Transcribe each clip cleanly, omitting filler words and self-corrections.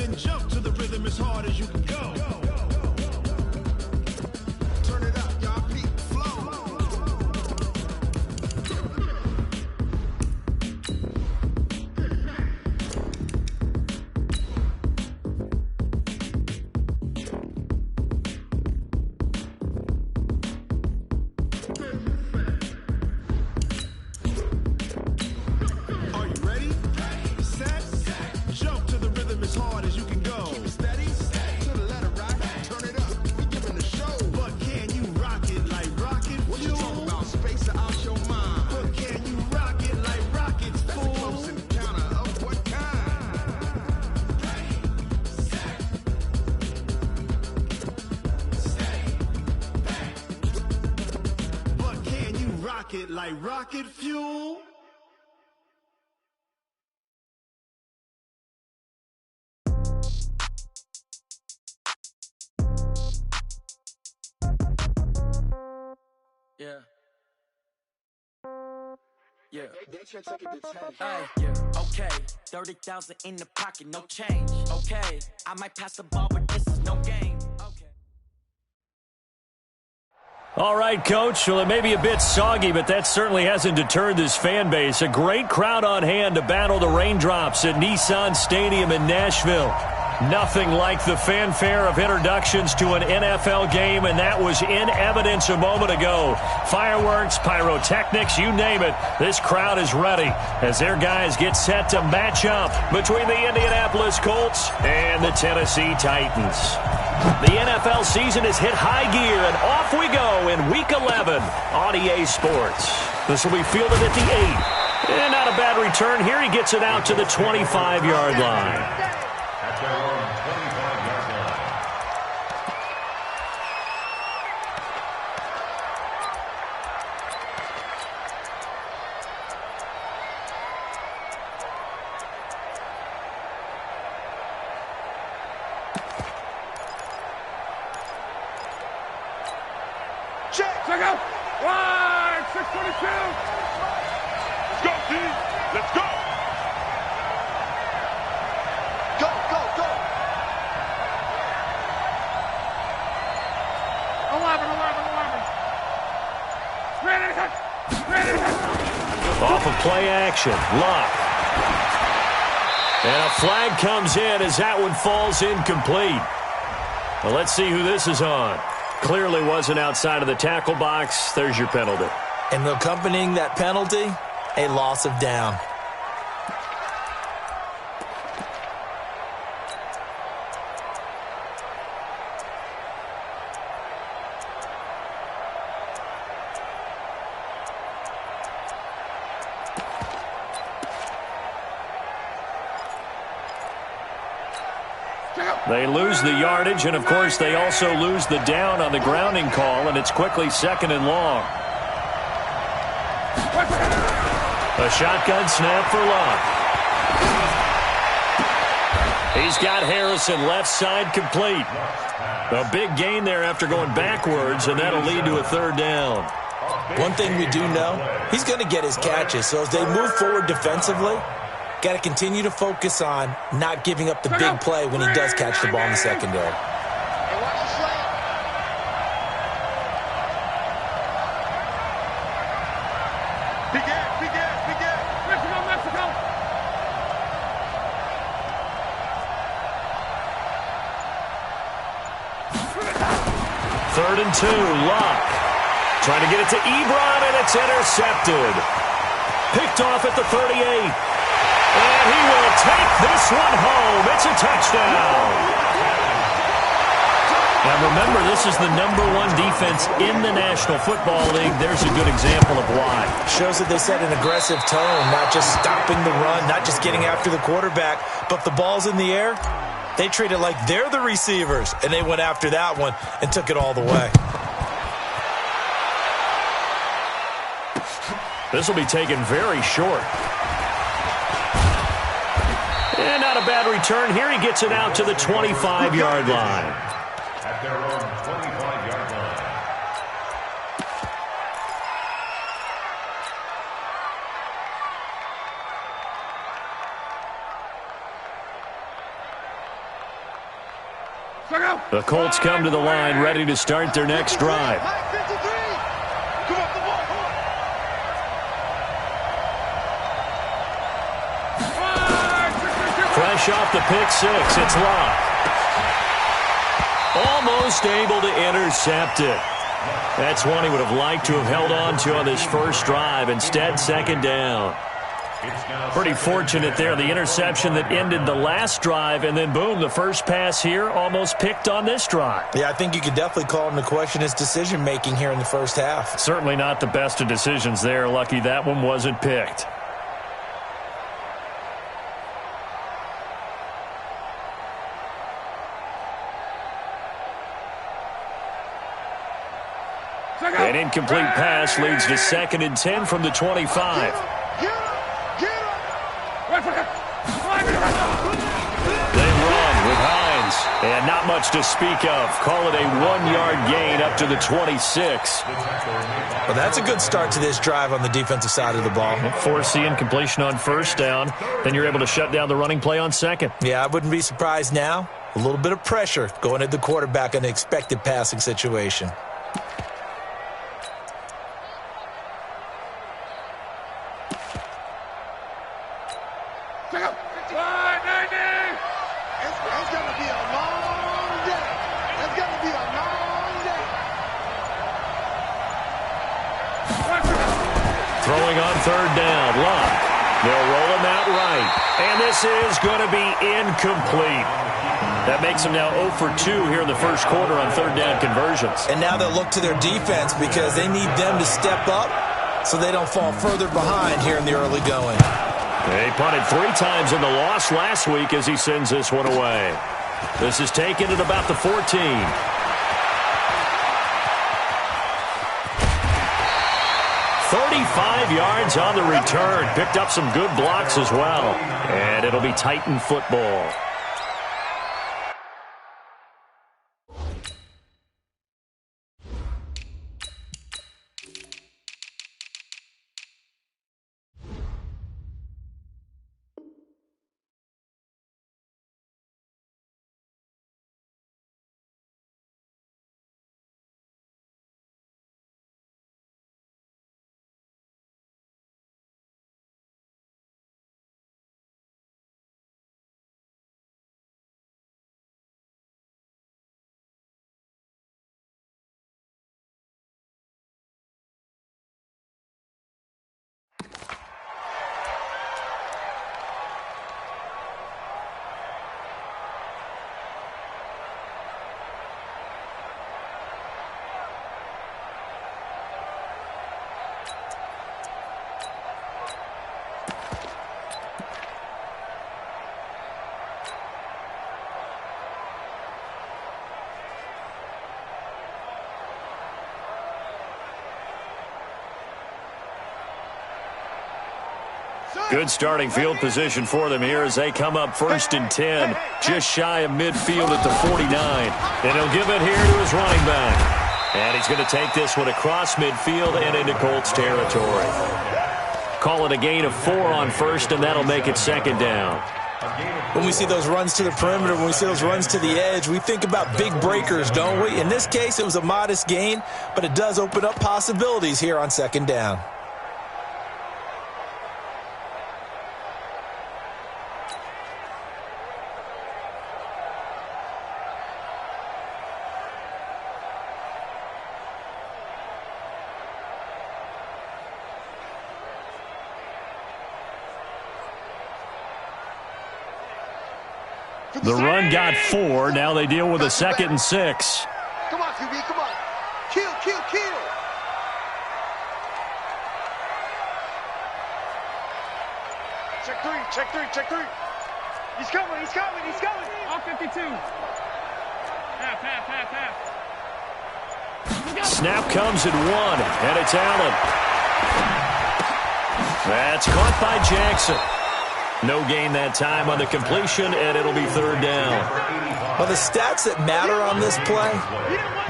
then jump to the rhythm as hard as you can go. Turn it up, y'all. Peak flow. Are you ready? Set. Jump to the rhythm as hard as you can go. Keep it steady. To the letter, right? Turn it up. We giving the show. But can you rock it like rocket fuel? What you talking about? Space out your mind. But can you rock it like rockets, fool? That's a close encounter of what kind? But can you rock it like rocket fuel? Yeah. Yeah. Yeah. Okay. 30,000 in the pocket, no change. Okay. I might pass the ball, but this is no game. Okay. All right, Coach. Well, it may be a bit soggy, but that certainly hasn't deterred this fan base. A great crowd on hand to battle the raindrops at Nissan Stadium in Nashville. Nothing like the fanfare of introductions to an NFL game, and that was in evidence a moment ago. Fireworks, pyrotechnics, you name it. This crowd is ready as their guys get set to match up between the Indianapolis Colts and the Tennessee Titans. The NFL season has hit high gear, and off we go in Week 11 on EA Sports. This will be fielded at the 8. And not a bad return here. He gets it out to the 25-yard line. Check out. Right, 622. Let's go, D. Let's go. Go, go, go. 11. Off of play action. Luck. And a flag comes in as that one falls incomplete. Well, let's see who this is on. Clearly wasn't outside of the tackle box. There's your penalty. And accompanying that penalty, a loss of down. They lose the yardage, and, of course, they also lose the down on the grounding call, and it's quickly 2nd and long. A shotgun snap for Luck. He's got Harrison left side complete. A big gain there after going backwards, and that'll lead to a 3rd down. One thing we do know, he's going to get his catches, so as they move forward defensively, got to continue to focus on not giving up the big play when he does catch the ball in the secondary. Mexico. 3rd and 2, Luck. Trying to get it to Ebron, and it's intercepted. Picked off at the 38. And he will take this one home. It's a touchdown. Now remember, this is the #1 defense in the National Football League. There's a good example of why. Shows that they set an aggressive tone, not just stopping the run, not just getting after the quarterback, but the ball's in the air. They treat it like they're the receivers, and they went after that one and took it all the way. This will be taken very short. And not a bad return here. He gets it out to the 25-yard line. At their own 25-yard line. The Colts come to the line ready to start their next drive. Fresh off the pick six, it's Locke. Almost able to intercept it. That's one he would have liked to have held on to on this first drive. Instead, second down. Pretty fortunate there. The interception that ended the last drive, and then boom, the first pass here almost picked on this drive. Yeah, I think you could definitely call into question his decision-making here in the first half. Certainly not the best of decisions there. Lucky that one wasn't picked. An incomplete pass leads to 2nd and 10 from the 25. They run with Hines, and not much to speak of. Call it a 1-yard gain up to the 26. Well, that's a good start to this drive on the defensive side of the ball. Force the incompletion on first down, then you're able to shut down the running play on second. Yeah, I wouldn't be surprised now. A little bit of pressure going at the quarterback in an expected passing situation. Throwing on third down, Locke. They'll roll him out right. And this is going to be incomplete. That makes them now 0 for 2 here in the first quarter on third down conversions. And now they'll look to their defense because they need them to step up so they don't fall further behind here in the early going. They punted 3 times in the loss last week as he sends this one away. This is taken at about the 14. 35 yards on the return. Picked up some good blocks as well. And it'll be Titan football. Good starting field position for them here as they come up 1st and 10, just shy of midfield at the 49. And he'll give it here to his running back. And he's going to take this one across midfield and into Colts territory. Call it a gain of 4 on first, and that'll make it 2nd down. When we see those runs to the perimeter, when we see those runs to the edge, we think about big breakers, don't we? In this case, it was a modest gain, but it does open up possibilities here on 2nd down. The run got 4. Now they deal with a 2nd and 6. Come on, QB, come on. Kill, kill, kill. Check 3, check 3, check 3. He's coming, he's coming, he's coming. All 52. Half, half, half, half. Snap comes at 1, and it's Allen. That's caught by Jackson. No gain that time on the completion, and it'll be 3rd down. Well, the stats that matter on this play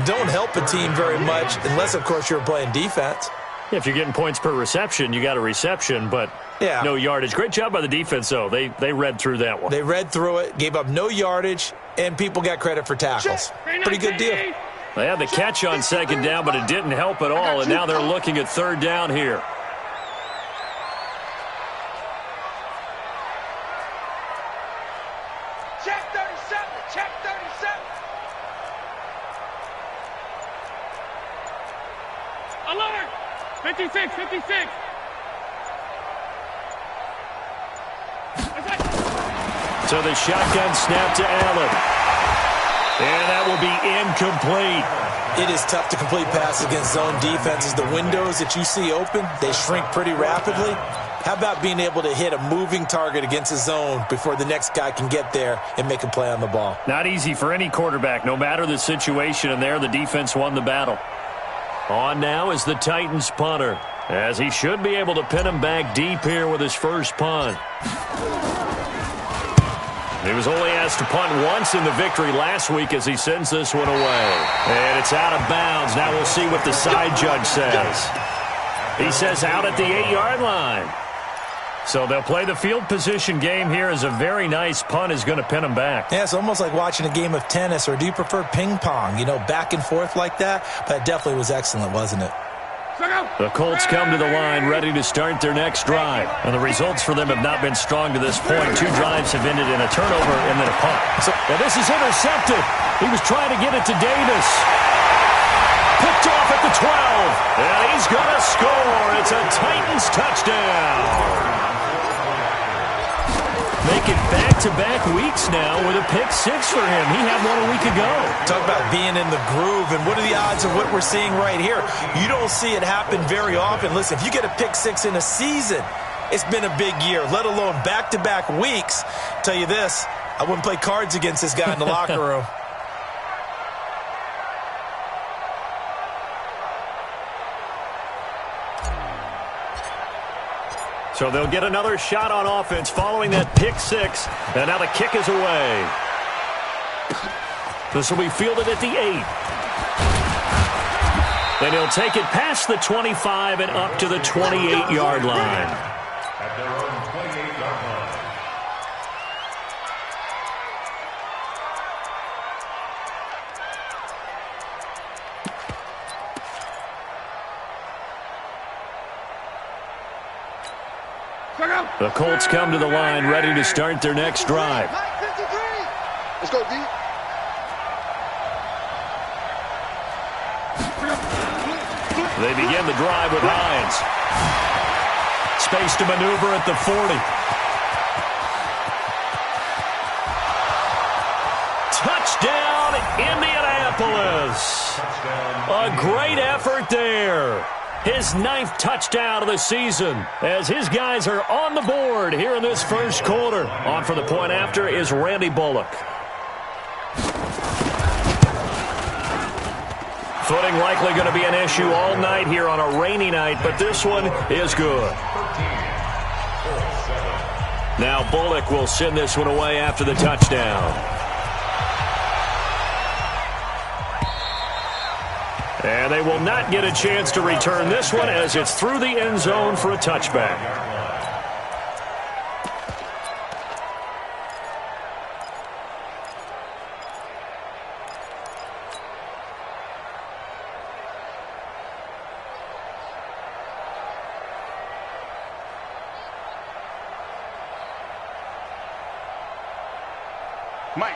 don't help a team very much unless, of course, you're playing defense. If you're getting points per reception, you got a reception, but no yardage. Great job by the defense, though. They read through that one. They read through it, gave up no yardage, and people got credit for tackles. Pretty good deal. They had the catch on second down, but it didn't help at all, and now they're looking at third down here. Check 37. Check 37. Alert! 56, 56. So the shotgun snap to Allen. And that will be incomplete. It is tough to complete passes against zone defenses. The windows that you see open, they shrink pretty rapidly. How about being able to hit a moving target against a zone before the next guy can get there and make a play on the ball? Not easy for any quarterback, no matter the situation, and there the defense won the battle. On now is the Titans punter, as he should be able to pin him back deep here with his first punt. He was only asked to punt once in the victory last week as he sends this one away. And it's out of bounds. Now we'll see what the side judge says. He says out at the 8-yard line. So they'll play the field position game here as a very nice punt is going to pin him back. Yeah, it's almost like watching a game of tennis, or do you prefer ping pong? You know, back and forth like that? But it definitely was excellent, wasn't it? The Colts come to the line ready to start their next drive. And the results for them have not been strong to this point. 2 drives have ended in a turnover and then a punt. Well, this is intercepted. He was trying to get it to Davis. Picked off at the 12. And he's going to score. It's a Titans touchdown. Make it back-to-back weeks now with a pick 6 for him. He had one a week ago. Talk about being in the groove, and what are the odds of what we're seeing right here? You don't see it happen very often. Listen, if you get a pick 6 in a season, it's been a big year, let alone back-to-back weeks. Tell you this, I wouldn't play cards against this guy in the locker room. So they'll get another shot on offense following that pick 6. And now the kick is away. This will be fielded at the 8. Then he'll take it past the 25 and up to the 28-yard line. At their own 28-yard line. The Colts come to the line ready to start their next drive. Let's go, D. They begin the drive with Hines. Space to maneuver at the 40. Touchdown, Indianapolis. A great effort there. His 9th touchdown of the season as his guys are on the board here in this first quarter. On for the point after is Randy Bullock. Footing likely going to be an issue all night here on a rainy night, but this one is good. Now Bullock will send this one away after the touchdown. And they will not get a chance to return this one as it's through the end zone for a touchback.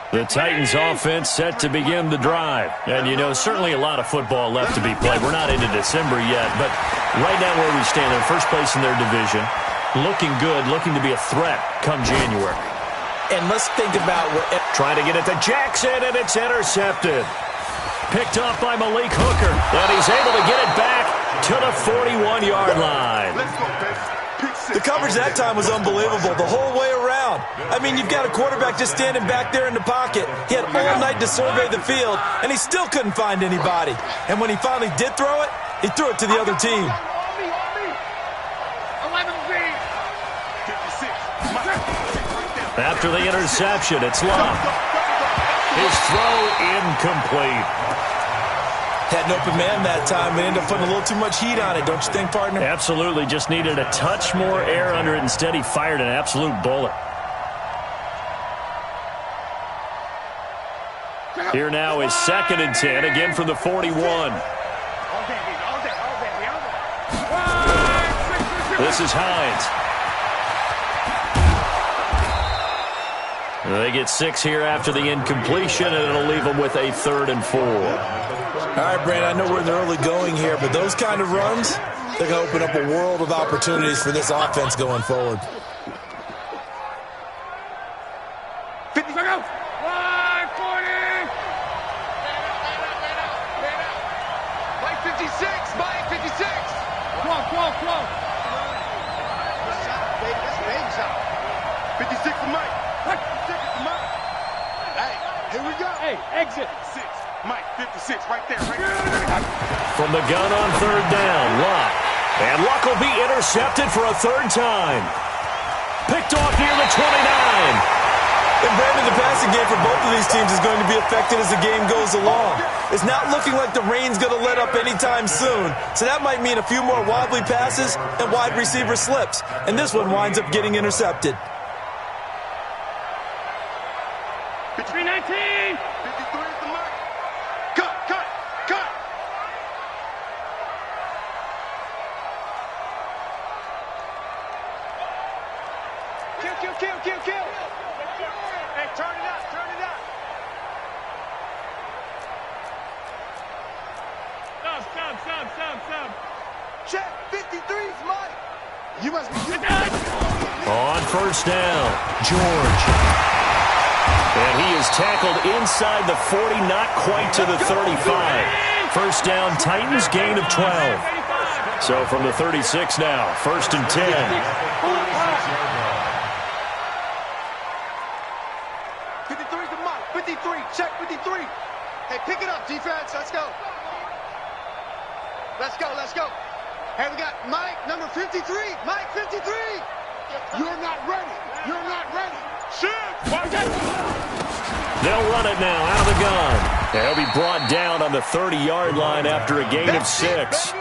The Titans offense set to begin the drive. And, you know, certainly a lot of football left to be played. We're not into December yet, but right now where we stand, they're first place in their division. Looking good, looking to be a threat come January. And let's think about what... Trying to get it to Jackson, and it's intercepted. Picked off by Malik Hooker, and he's able to get it back to the 41-yard line. Let's go, baby. The coverage that time was unbelievable the whole way around. I mean, you've got a quarterback just standing back there in the pocket. He had all night to survey the field, and he still couldn't find anybody. And when he finally did throw it, he threw it to the other team. After the interception, it's Love. His throw incomplete. Had an open man that time and ended up putting a little too much heat on it, don't you think, partner? Absolutely. Just needed a touch more air under it. Instead, he fired an absolute bullet. Here now is 2nd and 10, again from the 41. This is Hines. They get 6 here after the incompletion, and it'll leave them with a 3rd and 4. All right, Brandon, I know we're in the early going here, but those kind of runs, they're going to open up a world of opportunities for this offense going forward. 50, go! 40! Mike 56! Mike 56! Come on. 56 for Mike. 56 for Mike. Hey, here we go. Hey, exit. 6. Mike, 56, right there. From the gun on 3rd down, Luck. And Luck will be intercepted for a 3rd time. Picked off near the 29. And Brandon, the passing game for both of these teams is going to be affected as the game goes along. It's not looking like the rain's going to let up anytime soon, so that might mean a few more wobbly passes and wide receiver slips. And this one winds up getting intercepted. 319! 53 is the mark. Cut! Kill! Hey, turn it up! Stop. Check, 53's Mike. You must be good. On 1st down, George. And he is tackled inside the 40, not quite to the 35. 1st down, Titans, gain of 12. So from the 36 now, 1st and 10. 53's the Mike. 53, check 53. Hey, pick it up, defense. Let's go. Hey, we got Mike, number 53. Mike, 53. You're not ready. Shoot. They'll run it now out of the gun. They'll be brought down on the 30-yard line after a gain of 6.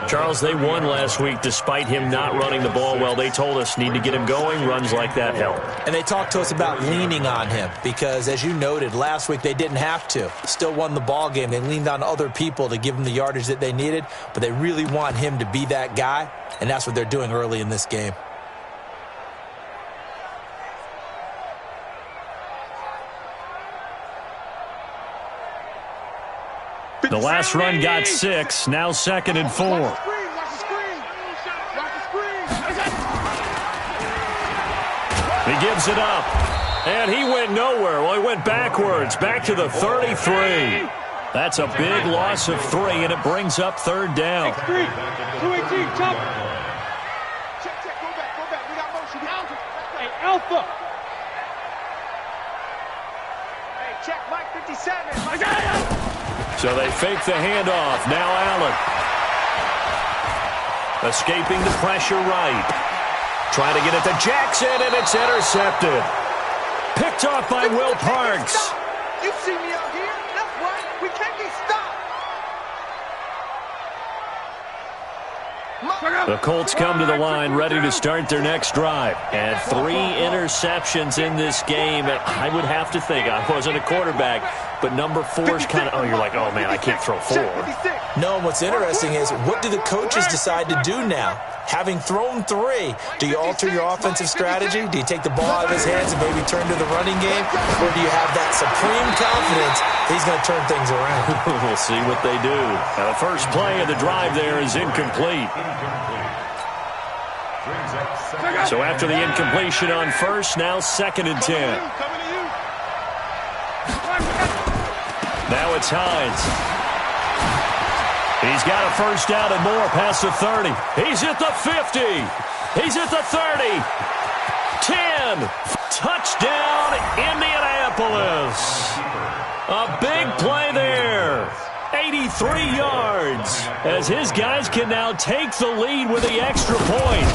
Charles, they won last week despite him not running the ball well. They told us need to get him going. Runs like that help. And they talked to us about leaning on him because, as you noted, last week they didn't have to. Still won the ball game. They leaned on other people to give them the yardage that they needed, but they really want him to be that guy, and that's what they're doing early in this game. The last run got 6. Now 2nd and 4. Watch the screen. He gives it up. And he went nowhere. Well, he went backwards. Back to the 33. That's a big loss of 3, and it brings up 3rd down. 218, jump. Check, go back. We got motion. Hey, Alpha. Hey, check Mike 57. So they fake the handoff. Now Allen. Escaping the pressure right. Trying to get it to Jackson, and it's intercepted. Picked off by Will Parks. You see me out here? That's right. We can't be stopped. The Colts come to the line ready to start their next drive. And 3 interceptions in this game. And I would have to think, I wasn't a quarterback, but number 4 is kind of, you're like, oh, man, I can't throw 4. No, what's interesting is what do the coaches decide to do now? Having thrown 3, do you alter your offensive strategy? Do you take the ball out of his hands and maybe turn to the running game? Or do you have that supreme confidence that he's going to turn things around? We'll see what they do. Now, the first play of the drive there is incomplete. So after the incompletion on 1st, now 2nd and 10. Now it's Hines. He's got a 1st down and more past the 30. He's at the 50. He's at the 30. 10. Touchdown, Indianapolis. A big play there. 83 yards as his guys can now take the lead with the extra point.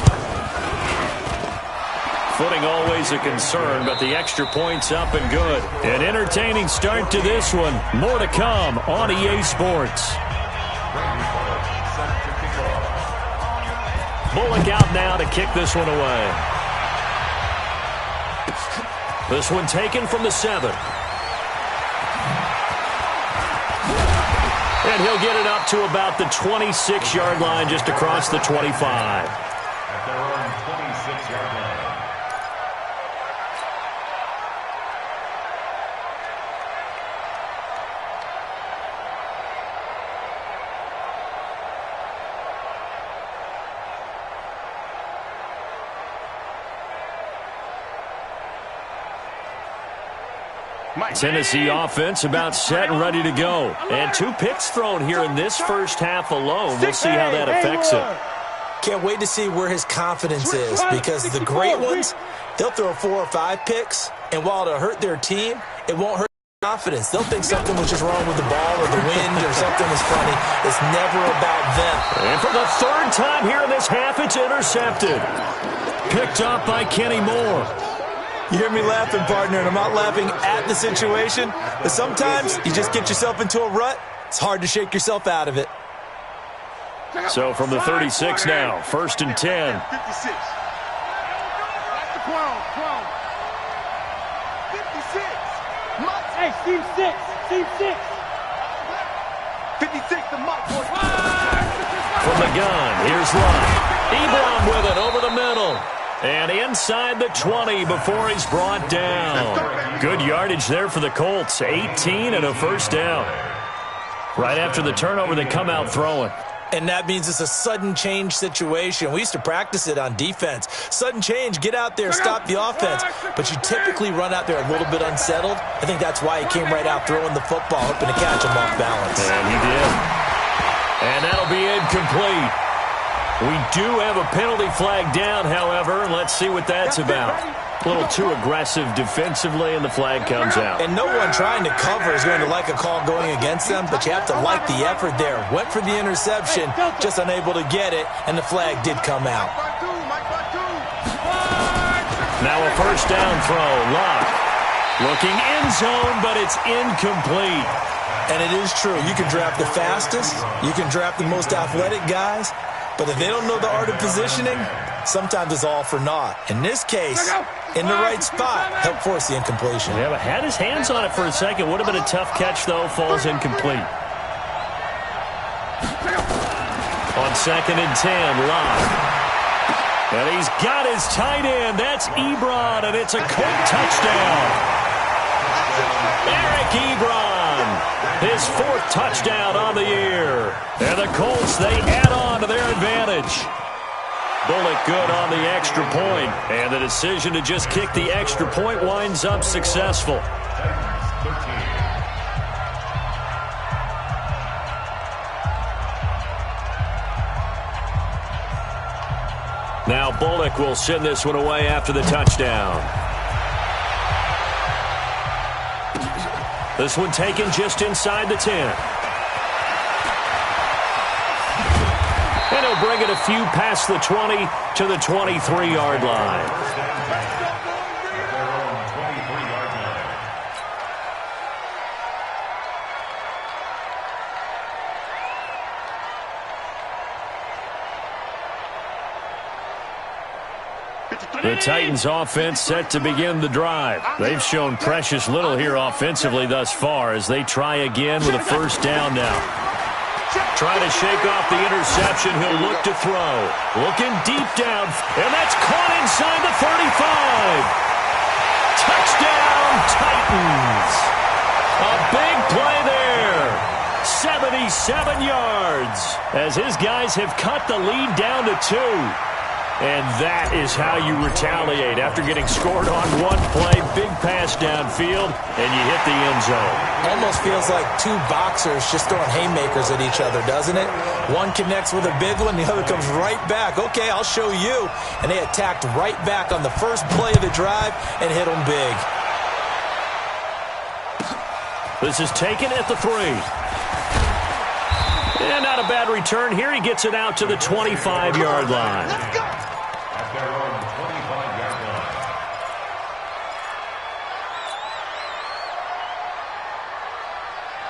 Footing always a concern, but the extra point's up and good. An entertaining start to this one. More to come on EA Sports. Bullock out now to kick this one away. This one taken from the 7. And he'll get it up to about the 26-yard line, just across the 25. At their own 26-yard line. Tennessee offense about set and ready to go. And 2 picks thrown here in this first half alone. We'll see how that affects him. Can't wait to see where his confidence is, because the great ones, they'll throw 4 or 5 picks, and while it'll hurt their team, it won't hurt their confidence. They'll think something was just wrong with the ball or the wind or something was funny. It's never about them. And for the 3rd time here in this half, it's intercepted. Picked up by Kenny Moore. You hear me laughing, partner, and I'm not laughing at the situation, but sometimes you just get yourself into a rut. It's hard to shake yourself out of it. So from the 36 now, 1st and 10. 56. That's the 12. 56. Hey, team 6. Team 6. 56 to Mike. From the gun, here's Love. Ebron with it over the middle. And inside the 20 before he's brought down. Good yardage there for the Colts. 18 and a first down. Right after the turnover, they come out throwing. And that means it's a sudden change situation. We used to practice it on defense. Sudden change, get out there, stop the offense. But you typically run out there a little bit unsettled. I think that's why he came right out throwing the football, hoping to catch him off balance. And he did. And that'll be incomplete. We do have a penalty flag down, however, and let's see what that's about. A little too aggressive defensively, and the flag comes out. And no one trying to cover is going to like a call going against them, but you have to like the effort there. Went for the interception, just unable to get it, and the flag did come out. Now a first down throw. Locke looking end zone, but it's incomplete. And it is true. You can draft the fastest. You can draft the most athletic guys. But if they don't know the art of positioning, sometimes it's all for naught. In this case, in the right spot, helped force the incompletion. Yeah, but had his hands on it for a second. Would have been a tough catch, though. Falls incomplete. On 2nd and 10, Locke. And he's got his tight end. That's Ebron, and it's a quick touchdown. Eric Ebron, his 4th touchdown on the year. And the Colts, they add on to their advantage. Bullock good on the extra point. And the decision to just kick the extra point winds up successful. Now Bullock will send this one away after the touchdown. This one taken just inside the 10. And he'll bring it a few past the 20 to the 23-yard line. The Titans offense set to begin the drive. They've shown precious little here offensively thus far as they try again with a first down now. Trying to shake off the interception. He'll look to throw. Looking deep down. And that's caught inside the 35. Touchdown, Titans. A big play there. 77 yards as his guys have cut the lead down to 2. And that is how you retaliate after getting scored on one play. Big pass downfield, and you hit the end zone. Almost feels like 2 boxers just throwing haymakers at each other, doesn't it? One connects with a big one, the other comes right back. Okay, I'll show you. And they attacked right back on the first play of the drive and hit them big. This is taken at the 3. And not a bad return here. He gets it out to the 25-yard line.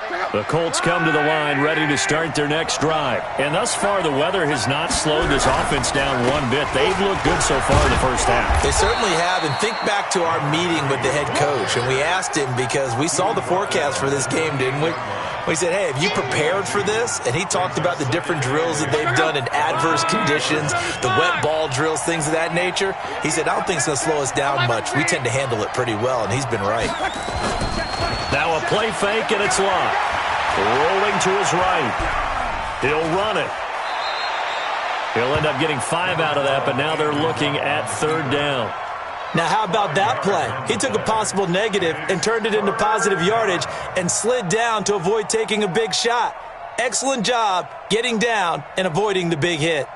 The Colts come to the line ready to start their next drive. And thus far, the weather has not slowed this offense down one bit. They've looked good so far in the first half. They certainly have. And think back to our meeting with the head coach. And we asked him, because we saw the forecast for this game, didn't we? We said, hey, have you prepared for this? And he talked about the different drills that they've done in adverse conditions, the wet ball drills, things of that nature. He said, I don't think it's going to slow us down much. We tend to handle it pretty well, and he's been right. Now a play fake, and it's Locke. Rolling to his right. He'll run it. He'll end up getting 5 out of that, but now they're looking at third down. Now, how about that play? He took a possible negative and turned it into positive yardage and slid down to avoid taking a big shot. Excellent job getting down and avoiding the big hit.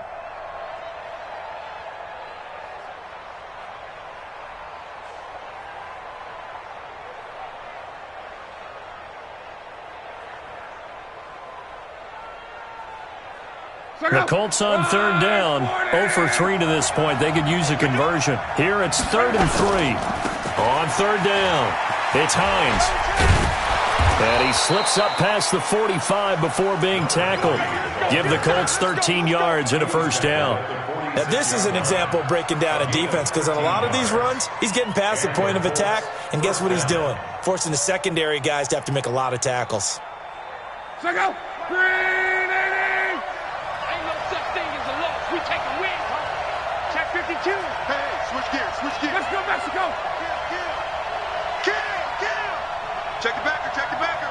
The Colts on third down, 0 for 3 to this point. They could use a conversion. Here it's 3rd and 3. On third down, it's Hines. And he slips up past the 45 before being tackled. Give the Colts 13 yards and a first down. Now, this is an example of breaking down a defense, because on a lot of these runs, he's getting past the point of attack, and guess what he's doing? Forcing the secondary guys to have to make a lot of tackles. Check out. We take a win. Check 52. Hey, switch gears, switch gears. Let's go, Mexico. Kill. Check the backer, check the backer.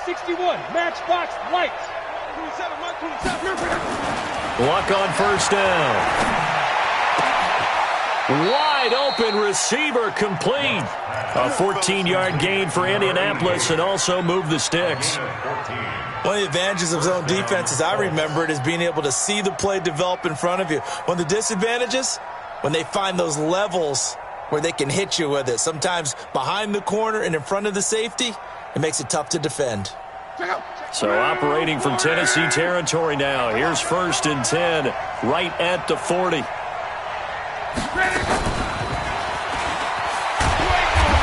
61, matchbox lights. 27, Mike 27. Luck on first down. Wide open receiver complete. A 14-yard gain for Indianapolis, and also move the sticks. One of the advantages of zone defense, as I remember it, is being able to see the play develop in front of you. One of the disadvantages, when they find those levels where they can hit you with it, sometimes behind the corner and in front of the safety, it makes it tough to defend. So operating from Tennessee territory now. Here's 1st and 10, right at the 40.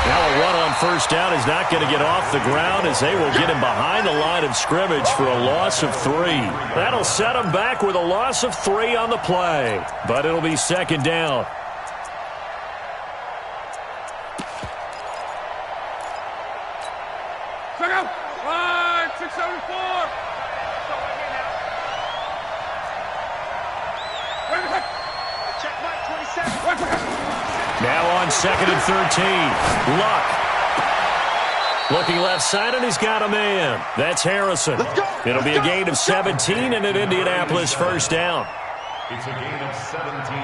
Now a run on first down is not going to get off the ground, as they will get him behind the line of scrimmage for a loss of 3. That'll set him back with a loss of 3 on the play. But it'll be 2nd down. Check out. 674. Check Mike 27. Now on 2nd and 13. Luck. Looking left side, and he's got a man. That's Harrison. It'll be a gain of 17 and an Indianapolis first down. It's a gain of 17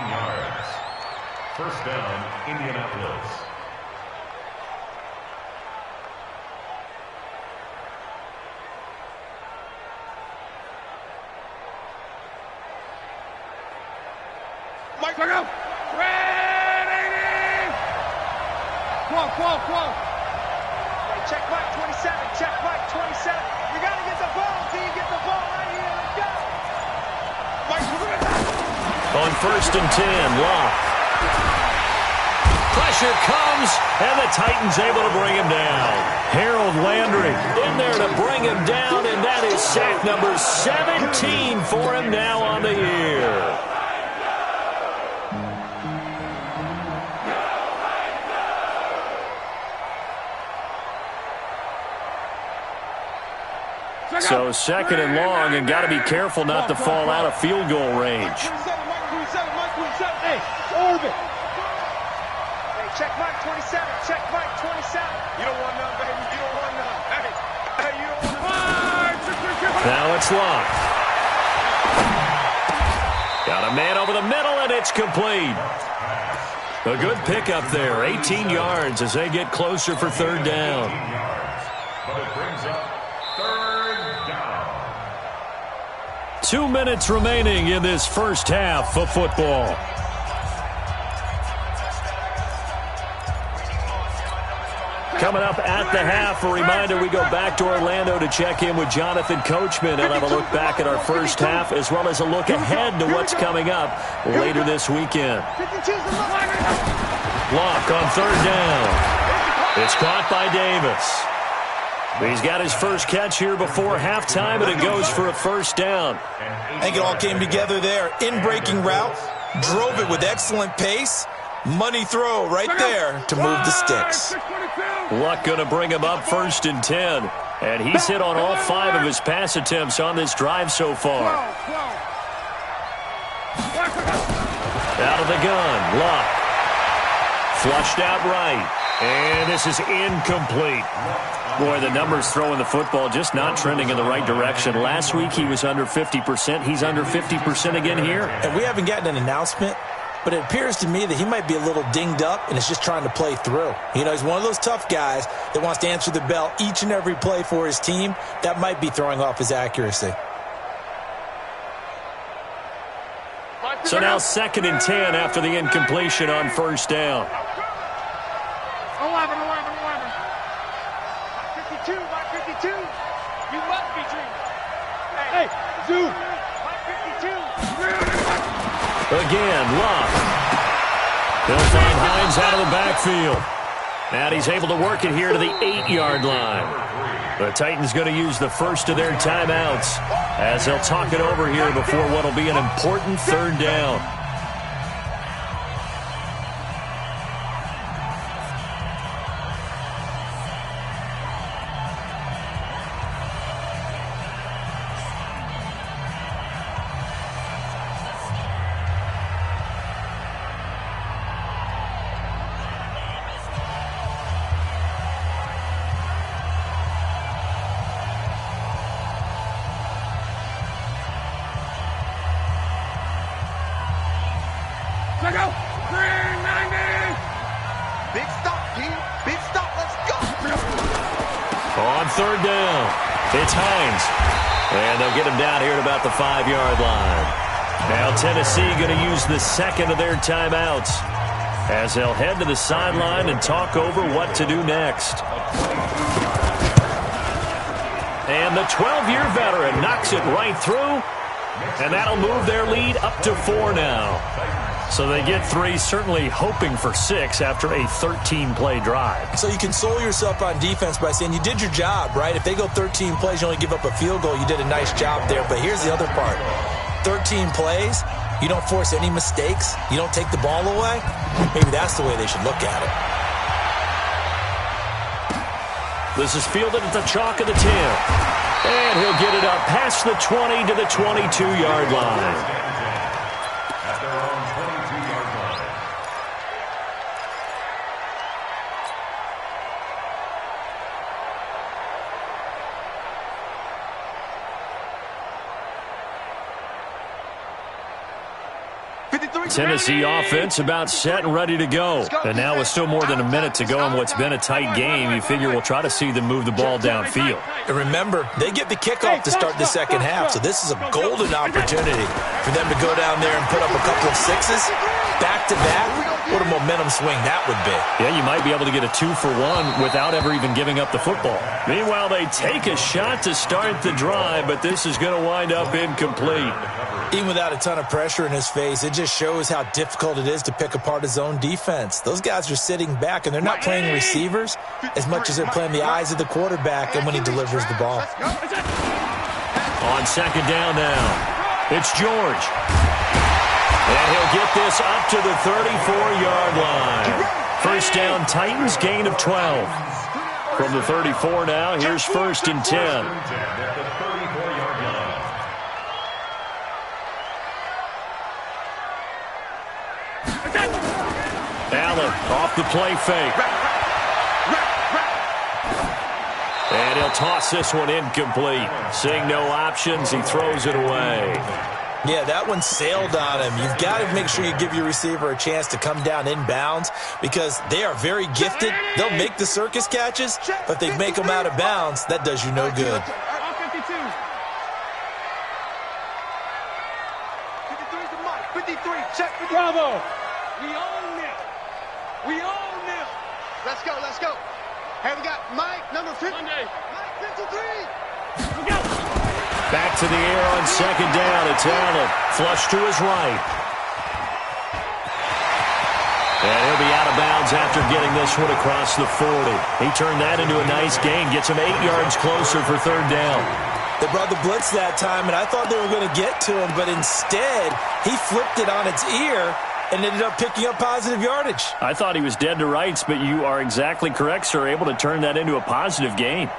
yards. First down, Indianapolis. Mike, look out! Ready! Quo. Hey, check Mike 27. Check Mike 27. We got to get the ball. See you get the ball right here. Let's go. Mike, on 1st and 10, Locke. Pressure comes, and the Titans able to bring him down. Harold Landry in there to bring him down, and that is sack number 17 for him now on the year. So 2nd and long, and got to be careful not to fall out of field goal range. Hey, Orbit. Hey, check Mike 27. Check Mike 27. You don't want none, baby. You don't want none. Hey, you don't want none. Now it's Locke. Got a man over the middle, and it's complete. A good pickup there. 18 yards as they get closer for 3rd down. But it brings up 3rd down. 2 minutes remaining in this first half of football. Coming up at the half, a reminder we go back to Orlando to check in with Jonathan Coachman and have a look back at our first half as well as a look ahead to what's coming up later this weekend. Block on third down. It's caught by Davis. He's got his first catch here before halftime, and it goes for a first down. I think it all came together there. In-breaking route, drove it with excellent pace. Money throw right there to move the sticks. Luck going to bring him up first and 10. And he's hit on all 5 of his pass attempts on this drive so far. Out of the gun, Luck. Flushed out right. And this is incomplete. Boy, the numbers throwing the football just not trending in the right direction. Last week he was under 50%. He's under 50% again here. And we haven't gotten an announcement, but it appears to me that he might be a little dinged up and is just trying to play through. You know, he's one of those tough guys that wants to answer the bell each and every play for his team. That might be throwing off his accuracy. So now 2nd and 10 after the incompletion on first down. 11. 52. You must be dreaming. Hey, Zoo. 52. Again, Luck. He'll find Hines out of the backfield. And he's able to work it here to the 8-yard line. The Titans going to use the first of their timeouts as they'll talk it over here before what will be an important third down. On third down, it's Hines. And they'll get him down here at about the 5-yard line. Now Tennessee going to use the second of their timeouts as they'll head to the sideline and talk over what to do next. And the 12-year veteran knocks it right through, and that'll move their lead up to 4 now. So they get 3, certainly hoping for 6 after a 13-play drive. So you console yourself on defense by saying you did your job, right? If they go 13 plays, you only give up a field goal, you did a nice job there. But here's the other part. 13 plays, you don't force any mistakes, you don't take the ball away. Maybe that's the way they should look at it. This is fielded at the chalk of the 10. And he'll get it up past the 20 to the 22-yard line. Tennessee offense about set and ready to go. And now with still more than a minute to go in what's been a tight game, you figure we'll try to see them move the ball downfield. And remember, they get the kickoff to start the second half, so this is a golden opportunity for them to go down there and put up a couple of 6s back-to-back. What a momentum swing that would be. Yeah, you might be able to get a 2-for-1 without ever even giving up the football. Meanwhile, they take a shot to start the drive, but this is going to wind up incomplete. Even without a ton of pressure in his face, it just shows how difficult it is to pick apart his own defense. Those guys are sitting back, and they're not playing receivers as much as they're playing the eyes of the quarterback and when he delivers the ball. On second down now, it's George. And he'll get this up to the 34-yard line. First down, Titans, gain of 12. From the 34 now, here's first and 10. Allen off the play fake. And he'll toss this one incomplete. Seeing no options, he throws it away. Yeah, that one sailed on him. You've got to make sure you give your receiver a chance to come down inbounds because they are very gifted. They'll make the circus catches, but if they make them out of bounds, that does you no good. 53, check 53. Bravo. We own it. We own it. Let's go, let's go. Hey, we got Mike, number 50. Mike, 53. Back to the air on second down. It's Allen. Flush to his right. And he'll be out of bounds after getting this one across the 40. He turned that into a nice gain. Gets him 8 yards closer for third down. They brought the blitz that time, and I thought they were going to get to him, but instead, he flipped it on its ear and ended up picking up positive yardage. I thought he was dead to rights, but you are exactly correct, sir. Able to turn that into a positive gain.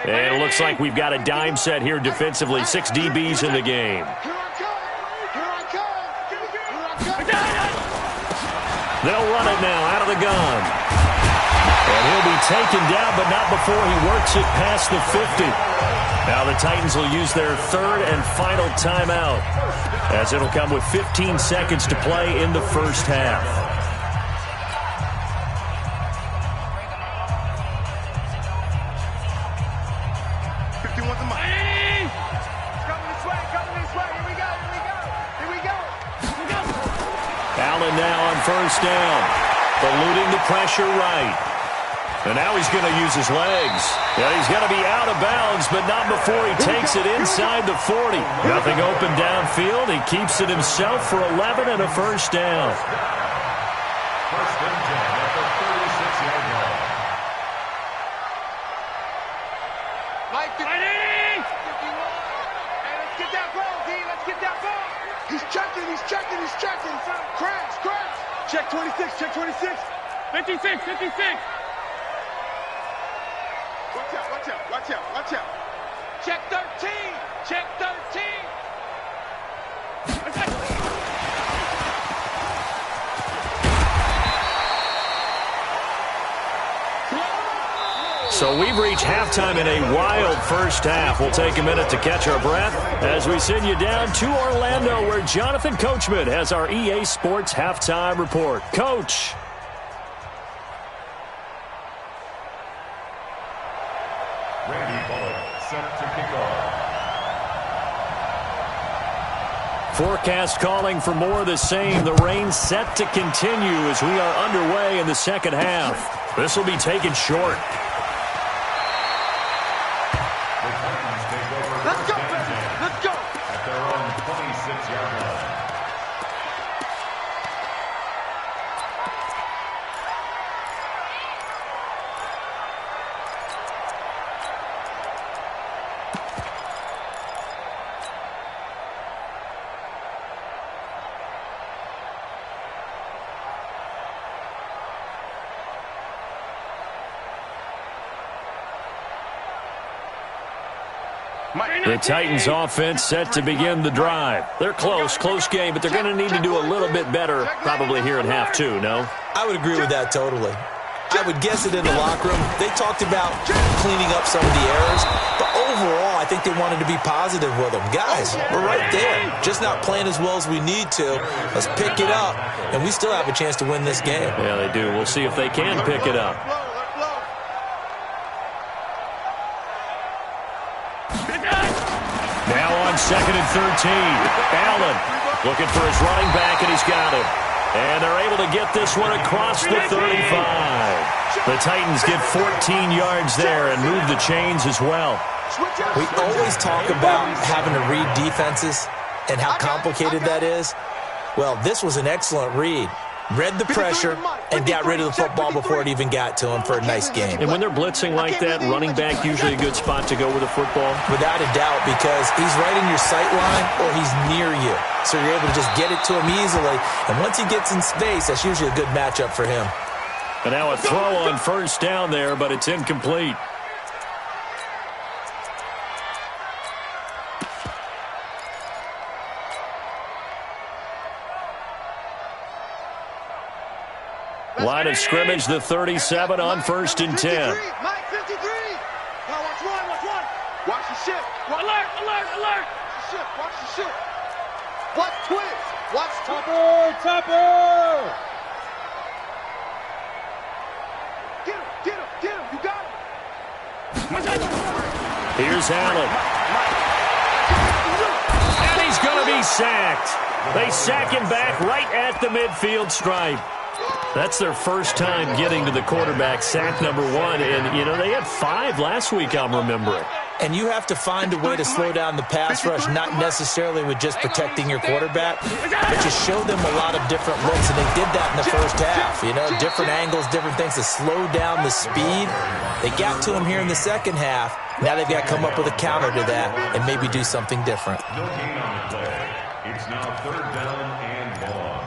And it looks like we've got a dime set here defensively. 6 DBs in the game. They'll run it now out of the gun. And he'll be taken down, but not before he works it past the 50. Now the Titans will use their third and final timeout, as it'll come with 15 seconds to play in the first half. Allen now on first down, eluding the pressure right. And now he's going to use his legs. And he's going to be out of bounds, but not before he takes it inside the 40. Nothing open downfield. He keeps it himself for 11 and a first down. First and 10 at the 36-yard line. Mike, 51. Hey, let's get that ball, D. Let's get that ball. He's checking. Crash. Check 26, check 26. 56. Watch out. Check 13. So we've reached halftime in a wild first half. We'll take a minute to catch our breath as we send you down to Orlando, where Jonathan Coachman has our EA Sports halftime report. Coach. Randy Bullock set to kick off. Forecast calling for more of the same. The rain set to continue as we are underway in the second half. This will be taken short. Let's go. At their own 26-yard line. The Titans offense set to begin the drive. They're close game, but they're going to need to do a little bit better probably here in half two, no? I would agree with that totally. I would guess it in the locker room. They talked about cleaning up some of the errors, but overall, I think they wanted to be positive with them. Guys, we're right there. Just not playing as well as we need to. Let's pick it up, and we still have a chance to win this game. Yeah, they do. We'll see if they can pick it up. Now on second and 13. Allen looking for his running back, and he's got it. And they're able to get this one across the 35. The Titans get 14 yards there and move the chains as well. We always talk about having to read defenses and how complicated that is. Well, this was an excellent read. Read the pressure and got rid of the football before it even got to him for a nice game. And when they're blitzing like that, running back usually a good spot to go with a football? Without a doubt, because he's right in your sight line or he's near you. So you're able to just get it to him easily. And once he gets in space, that's usually a good matchup for him. And now a throw on first down there, but it's incomplete. Line of scrimmage, the 37 on first and 10. Mike, 53. Now watch one. Watch the shit. Alert, alert, alert. Watch the shit. Watch the shit. Watch twins. Watch Topper, Topper. Get him, get him, get him. You got him. Here's Allen. And he's going to be sacked. They sack him back right at the midfield stripe. That's their first time getting to the quarterback, sack number 1. And, you know, they had 5 last week, I'm remembering. And you have to find a way to slow down the pass rush, not necessarily with just protecting your quarterback, but you show them a lot of different looks, and they did that in the first half. You know, different angles, different things to slow down the speed. They got to him here in the second half. Now they've got to come up with a counter to that and maybe do something different. No gain on the play. It's now 3rd down and long.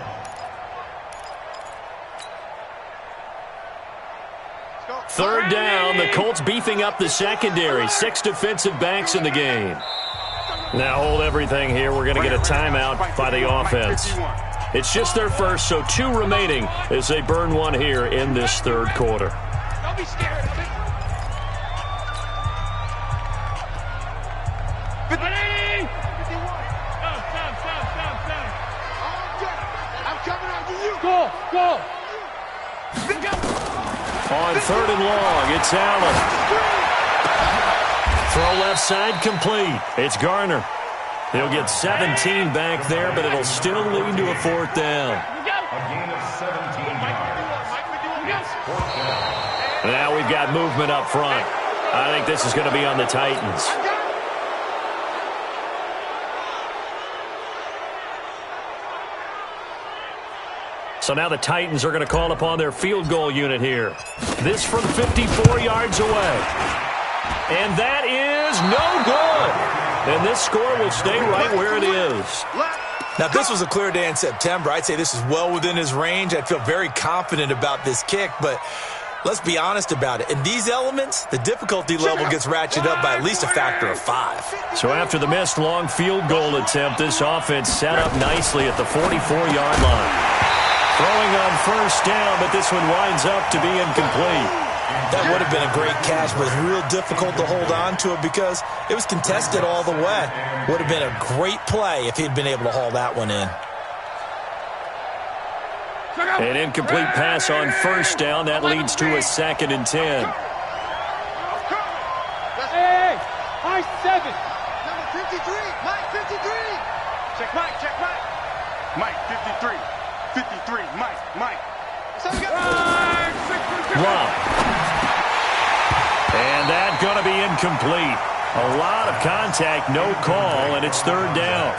Third down, the Colts beefing up the secondary. 6 defensive backs in the game. Now hold everything here. We're going to get a timeout by the offense. It's just their first, so 2 remaining as they burn 1 here in this third quarter. Don't be scared of it. 50. 51. Stop. I'm coming after you. Go. On 3rd and long, it's Allen. Throw left side complete. It's Garner. He'll get 17 back there, but it'll still lead to a 4th down. A gain of 17 yards. Now we've got movement up front. I think this is going to be on the Titans. So now the Titans are going to call upon their field goal unit here. This from 54 yards away. And that is no good. And this score will stay right where it is. Now, if this was a clear day in September, I'd say this is well within his range. I'd feel very confident about this kick, but let's be honest about it. In these elements, the difficulty level gets ratcheted up by at least a factor of 5. So after the missed long field goal attempt, this offense set up nicely at the 44-yard line. Throwing on 1st down, but this one winds up to be incomplete. That would have been a great catch, but it's real difficult to hold on to it because it was contested all the way. Would have been a great play if he'd been able to haul that one in. An incomplete pass on 1st down. That leads to a 2nd and 10. Hey, high 7. Number 53, Mike 53. Check Mike. Mike 53. 53, Mike. Wow. And that's going to be incomplete. A lot of contact, no call, and it's 3rd down.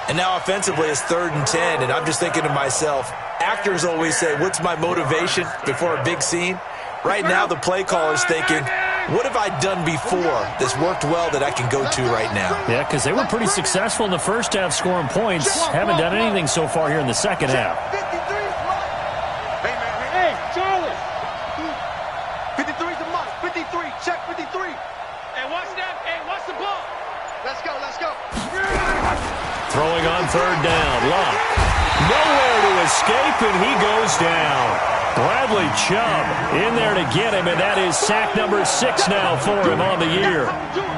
And now offensively it's 3rd and 10, and I'm just thinking to myself, actors always say, what's my motivation before a big scene? Right now the play caller's thinking, what have I done before that's worked well that I can go to right now? Yeah, because they were pretty successful in the first half scoring points. Haven't done anything so far here in the second half. Hey, Charlie. 53's the mark. 53. Check 53. Hey, watch that. Hey, watch the ball. Let's go. Throwing on 3rd down. Locke. Nowhere to escape, and he goes down. Bradley Chubb in there to get him, and that is sack number 6 now for him on the year.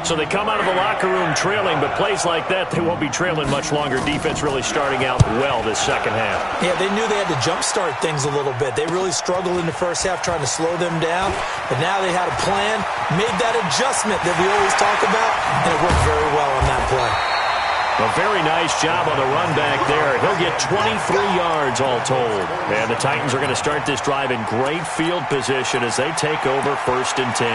So they come out of the locker room trailing, but plays like that, they won't be trailing much longer. Defense really starting out well this second half. Yeah, they knew they had to jumpstart things a little bit. They really struggled in the first half trying to slow them down, but now they had a plan, made that adjustment that we always talk about, and it worked very well on that play. A very nice job on the run back there. He'll get 23 yards all told. And the Titans are going to start this drive in great field position as they take over 1st and 10.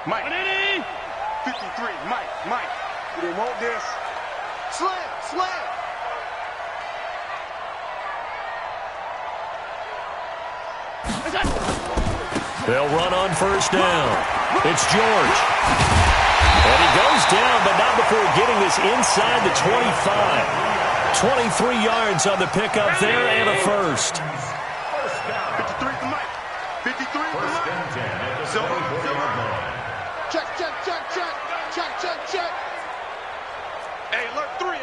Mike. 53, Mike. You didn't want this. Slam. They'll run on 1st down. It's George. And he goes down, but not before getting this inside the 25. 23 yards on the pickup there and a 1st. 53 for Mike. 53 for Mike. 1st and 10 at the 74-yard line. Check. Hey, alert 3.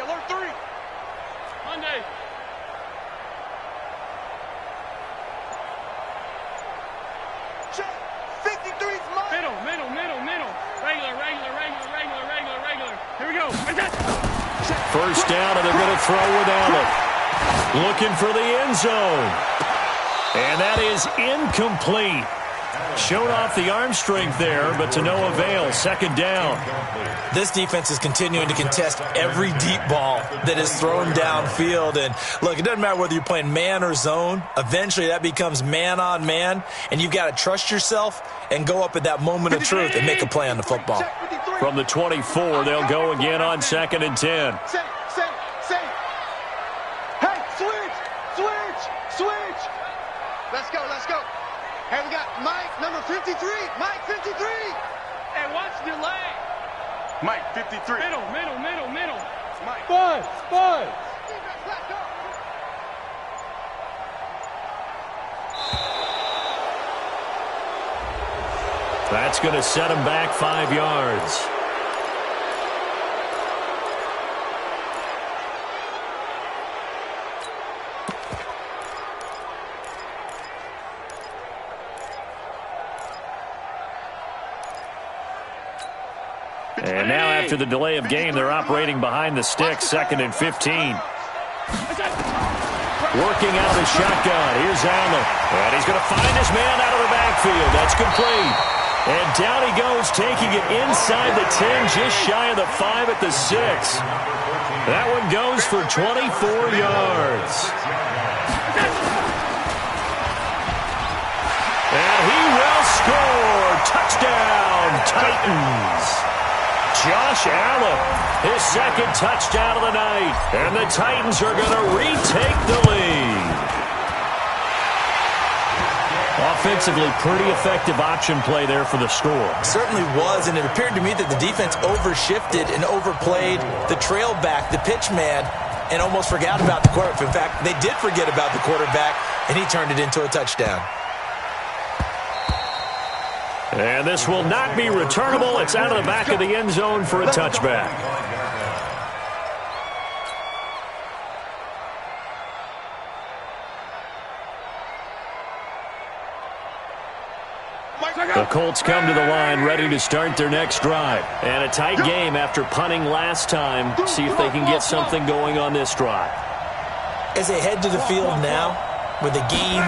Monday. first down, and they're going to throw with Allen. Looking for the end zone. And that is incomplete. Showed off the arm strength there, but to no avail. Second down. This defense is continuing to contest every deep ball that is thrown downfield. And look, it doesn't matter whether you're playing man or zone. Eventually that becomes man on man, and you've got to trust yourself and go up at that moment of truth and make a play on the football. From the 24, they'll go again on 2nd and 10. Hey, switch. Let's go. Hey, we got Mike, number 53. Mike, 53. Hey, watch the delay. Mike, 53. Middle. Mike. Buzz. Let's go. That's going to set him back 5 yards. And now after the delay of game, they're operating behind the sticks, 2nd and 15. Working out of the shotgun. Here's Allen. And he's going to find his man out of the backfield. That's complete. And down he goes, taking it inside the 10, just shy of the 5 at the 6. That one goes for 24 yards. And he will score. Touchdown, Titans. Josh Allen, his second touchdown of the night. And the Titans are going to retake the lead. Offensively, pretty effective option play there for the score. Certainly was, and it appeared to me that the defense overshifted and overplayed the trail back, the pitch man, and almost forgot about the quarterback. In fact, they did forget about the quarterback, and he turned it into a touchdown. And this will not be returnable. It's out of the back of the end zone for a touchback. The Colts come to the line ready to start their next drive. And a tight game after punting last time. See if they can get something going on this drive. As they head to the field now, with the game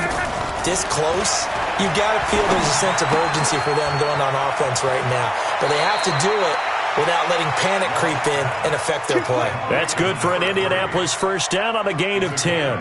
this close, you've got to feel there's a sense of urgency for them going on offense right now. But they have to do it without letting panic creep in and affect their play. That's good for an Indianapolis first down on a gain of 10.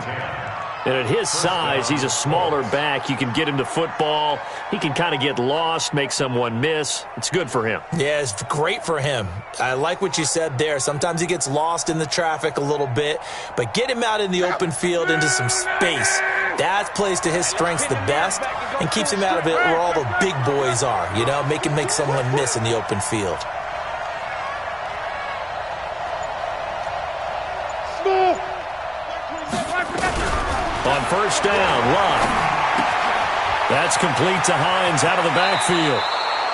And at his size, he's a smaller back. You can get him to football. He can kind of get lost, make someone miss. It's good for him. Yeah, it's great for him. I like what you said there. Sometimes he gets lost in the traffic a little bit, but get him out in the open field into some space. That plays to his strengths the best and keeps him out of it where all the big boys are, you know, make someone miss in the open field. On first down, Love. That's complete to Hines out of the backfield.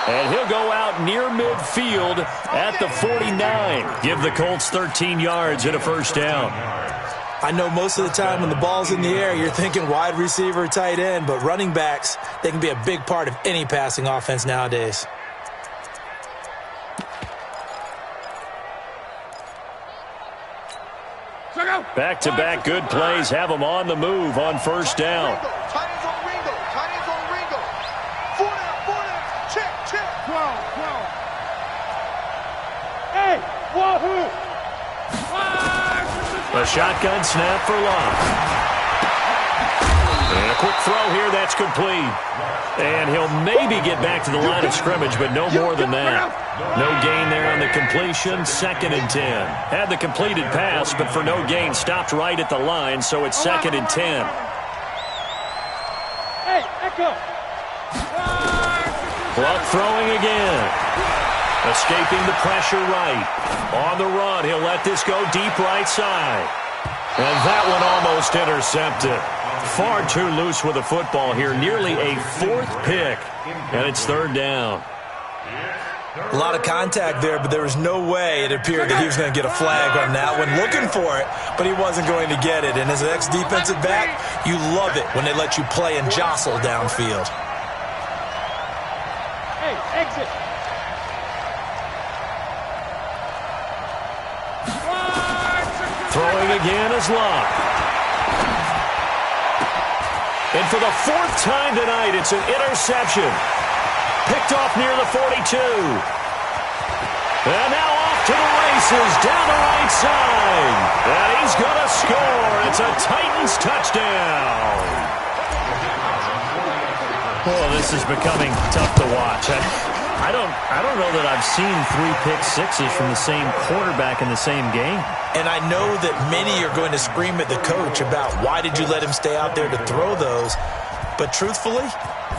And he'll go out near midfield at the 49. Give the Colts 13 yards and a first down. I know most of the time when the ball's in the air, you're thinking wide receiver, tight end, but running backs, they can be a big part of any passing offense nowadays. Back-to-back good plays have them on the move on first down. Tight ends on Ringo. 4 down. Check. 12. Hey, wahoo! A shotgun snap for Love. And a quick throw here, that's complete. And he'll maybe get back to the line of scrimmage, but no more than that. No gain there on the completion, 2nd and 10. Had the completed pass, but for no gain, stopped right at the line, so it's 2nd and 10. Hey, Echo. Clock throwing again. Escaping the pressure right. On the run, he'll let this go deep right side. And that one almost intercepted. Far too loose with the football here. Nearly a 4th pick. And it's 3rd down. A lot of contact there, but there was no way it appeared that he was going to get a flag on that one. Looking for it, but he wasn't going to get it. And as an ex-defensive back, you love it when they let you play and jostle downfield. Hey, exit. Throwing again is Luck. And for the fourth time tonight, it's an interception. Picked off near the 42. And now off to the races, down the right side. And he's going to score. It's a Titans touchdown. Oh, this is becoming tough to watch. I don't know that I've seen 3 pick sixes from the same quarterback in the same game. And I know that many are going to scream at the coach about why did you let him stay out there to throw those. But truthfully,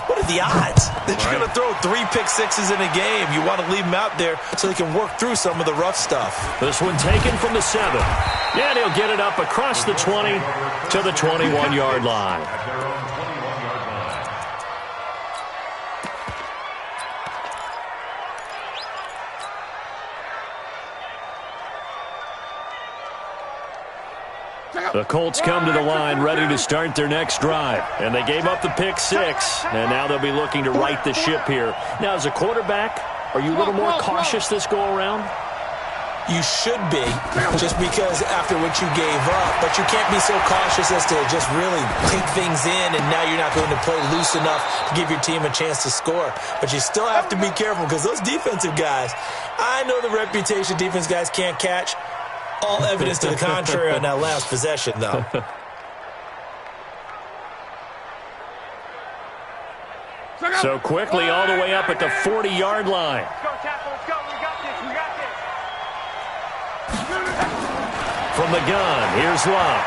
what are the odds that you're going to throw 3 pick sixes in a game? You want to leave him out there so they can work through some of the rough stuff. This one taken from the 7. And he'll get it up across the 20 to the 21-yard line. The Colts come to the line ready to start their next drive. And they gave up the pick 6, and now they'll be looking to right the ship here. Now, as a quarterback, are you a little more cautious this go-around? You should be, just because after what you gave up. But you can't be so cautious as to just really take things in, and now you're not going to play loose enough to give your team a chance to score. But you still have to be careful because those defensive guys, I know the reputation defense guys can't catch. All evidence to the contrary on that last possession, though. So quickly all the way up at the 40-yard line. Let's go, Tcfl. Let's go. We got this. We got this. From the gun, here's Luck.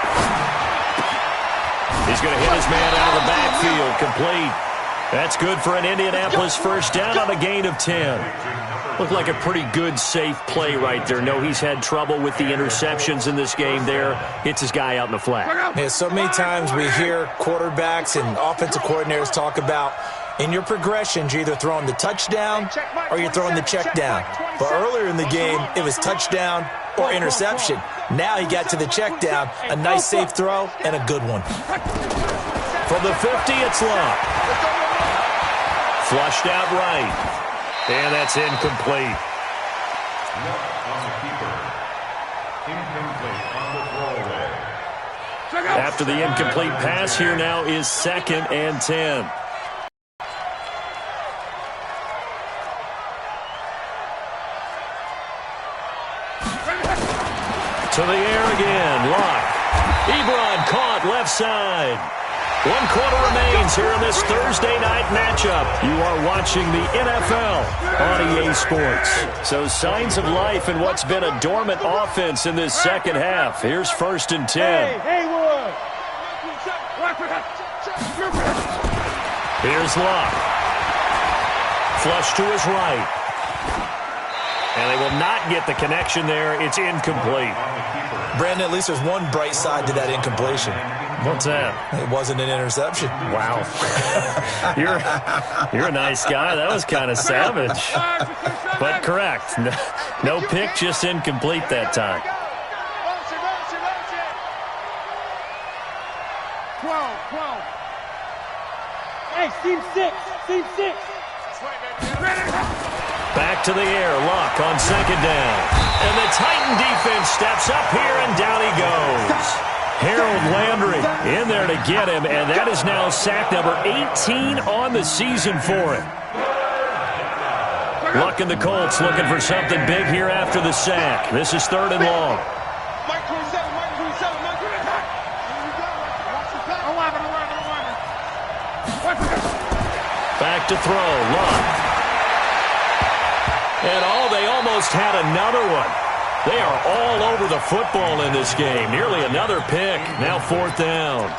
He's going to hit his man out of the backfield, complete. That's good for an Indianapolis first down on a gain of 10. Looked like a pretty good, safe play right there. No, he's had trouble with the interceptions in this game there. Hits his guy out in the flat. Yeah, so many times we hear quarterbacks and offensive coordinators talk about in your progressions, you're either throwing the touchdown or you're throwing the check down. But earlier in the game, it was touchdown or interception. Now he got to the check down, a nice safe throw, and a good one. From the 50, it's Luck. Flushed out right. And that's incomplete. On the keeper. Incomplete on the throwaway. After the incomplete pass, here now is 2nd and 10. To the air again, Luck. Ebron caught left side. 1 quarter remains here in this Thursday night matchup. You are watching the NFL on EA Sports. So signs of life in what's been a dormant offense in this second half. Here's 1st and 10. Here's Luck. Flush to his right. And they will not get the connection there. It's incomplete. Brandon, at least there's one bright side to that incompletion. What's that? It wasn't an interception. Wow. You're a nice guy. That was kind of savage. But correct. No pick, just incomplete that time. 12. Hey, team 6. Team 6. Back to the air. Luck on 2nd down. And the Titan defense steps up here, and down he goes. Harold Landry in there to get him, and that is now sack number 18 on the season for him. Luck and the Colts looking for something big here after the sack. This is 3rd and long. Mike 27, Mike 27, Mike 27. Back to throw. Luck. And they almost had another one. They are all over the football in this game. Nearly another pick. Now 4th down.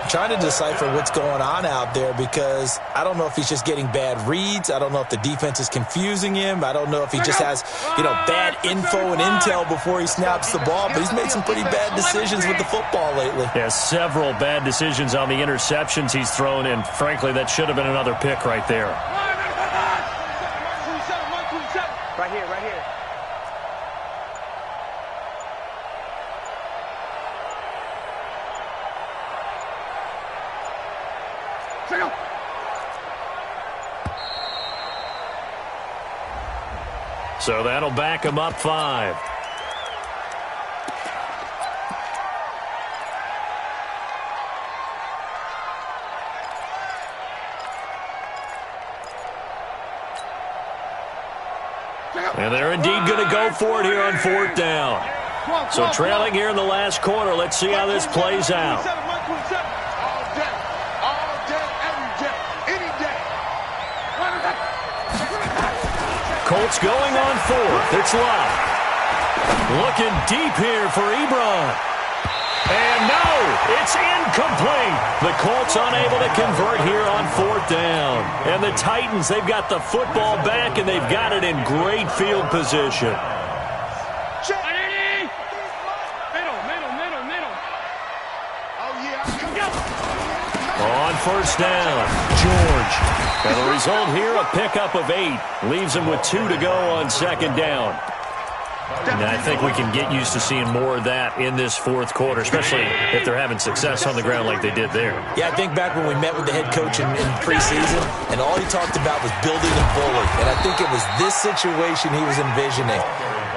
Trying to decipher what's going on out there because I don't know if he's just getting bad reads. I don't know if the defense is confusing him. I don't know if he just has, bad info and intel before he snaps the ball. But he's made some pretty bad decisions with the football lately. Yeah, several bad decisions on the interceptions he's thrown, and frankly, that should have been another pick right there. Right here, right here. So that'll back him up 5. And they're indeed going to go for it here on fourth down. So trailing here in the last quarter. Let's see how this plays out. Colts going on fourth. It's Love. Looking deep here for Ebron. And no, it's incomplete. The Colts unable to convert here on fourth down. And the Titans, they've got the football back, and they've got it in great field position. On first down, George. And the result here, a pickup of 8. Leaves him with 2 to go on second down. And I think we can get used to seeing more of that in this fourth quarter, especially if they're having success on the ground like they did there. Yeah, I think back when we met with the head coach in preseason, and all he talked about was building and bully. And I think it was this situation he was envisioning.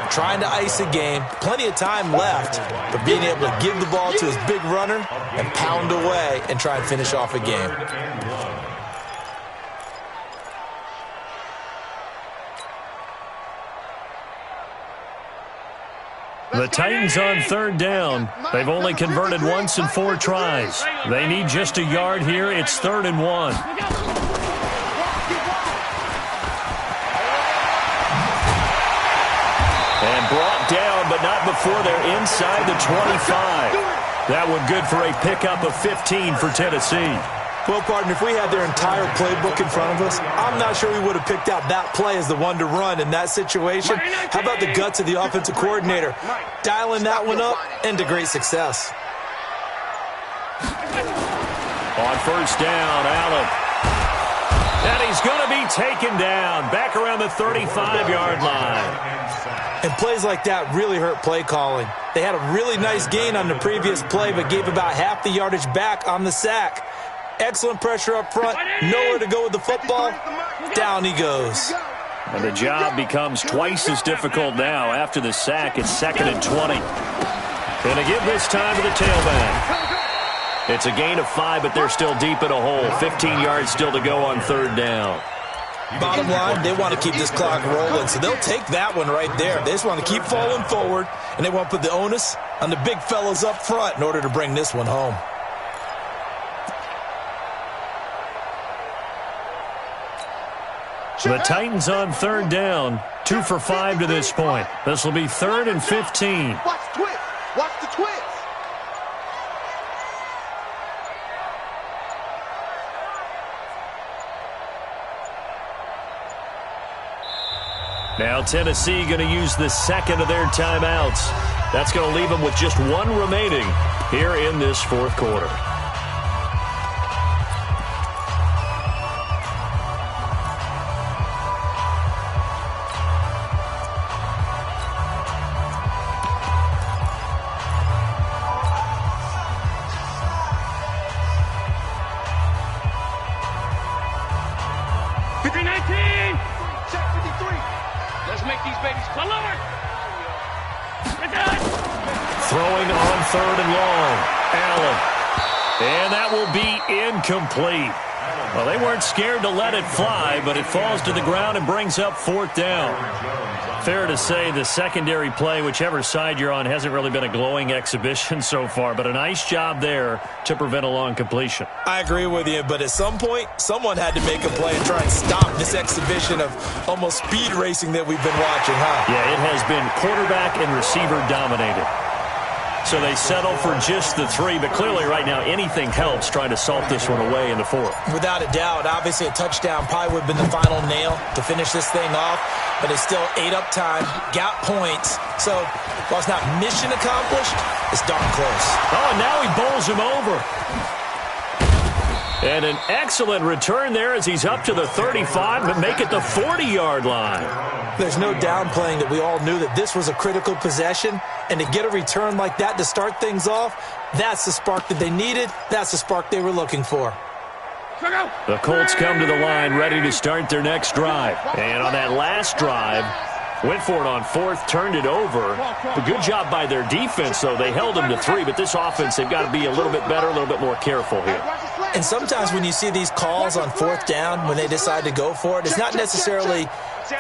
Trying to ice a game, plenty of time left, but being able to give the ball to his big runner and pound away and try and finish off a game. The Titans on third down. They've only converted once in 4 tries. They need just a yard here. It's 3rd and 1. And brought down, but not before they're inside the 25. That one good for a pickup of 15 for Tennessee. Well, partner, if we had their entire playbook in front of us, I'm not sure we would have picked out that play as the one to run in that situation. How about the guts of the offensive coordinator? Dialing that one up into great success. On first down, Allen. And he's going to be taken down back around the 35-yard line. And plays like that really hurt play calling. They had a really nice gain on the previous play, but gave about half the yardage back on the sack. Excellent pressure up front. Nowhere to go with the football. Down he goes. And the job becomes twice as difficult now. After the sack, it's 2nd and 20. And to give this time to the tailback. It's a gain of 5, but they're still deep in a hole. 15 yards still to go on third down. Bottom line, they want to keep this clock rolling, so they'll take that one right there. They just want to keep falling forward, and they want to put the onus on the big fellas up front in order to bring this one home. The Titans on third down, 2 for 5 to this point. This will be 3rd and 15. Watch the twist. Watch the twist. Now Tennessee going to use the second of their timeouts. That's going to leave them with just 1 remaining here in this fourth quarter. Throwing on 3rd and long. Allen. And that will be incomplete. Well, they weren't scared to let it fly, but it falls to the ground and brings up 4th down. Fair to say the secondary play, whichever side you're on, hasn't really been a glowing exhibition so far, but a nice job there to prevent a long completion. I agree with you, but at some point, someone had to make a play and try and stop this exhibition of almost speed racing that we've been watching, huh? Yeah, it has been quarterback and receiver dominated. So they settle for just the 3, but clearly right now anything helps trying to salt this one away in the 4th. Without a doubt, obviously a touchdown probably would have been the final nail to finish this thing off, but they still ate up time, got points. So while it's not mission accomplished, it's darn close. Oh, and now he bowls him over. And an excellent return there as he's up to the 35, but make it the 40-yard line. There's no downplaying that we all knew that this was a critical possession, and to get a return like that to start things off, that's the spark that they needed. That's the spark they were looking for. The Colts come to the line ready to start their next drive. And on that last drive, went for it on 4th, turned it over. A good job by their defense, though. They held them to 3, but this offense, they've got to be a little bit better, a little bit more careful here. And sometimes when you see these calls on 4th down, when they decide to go for it, it's not necessarily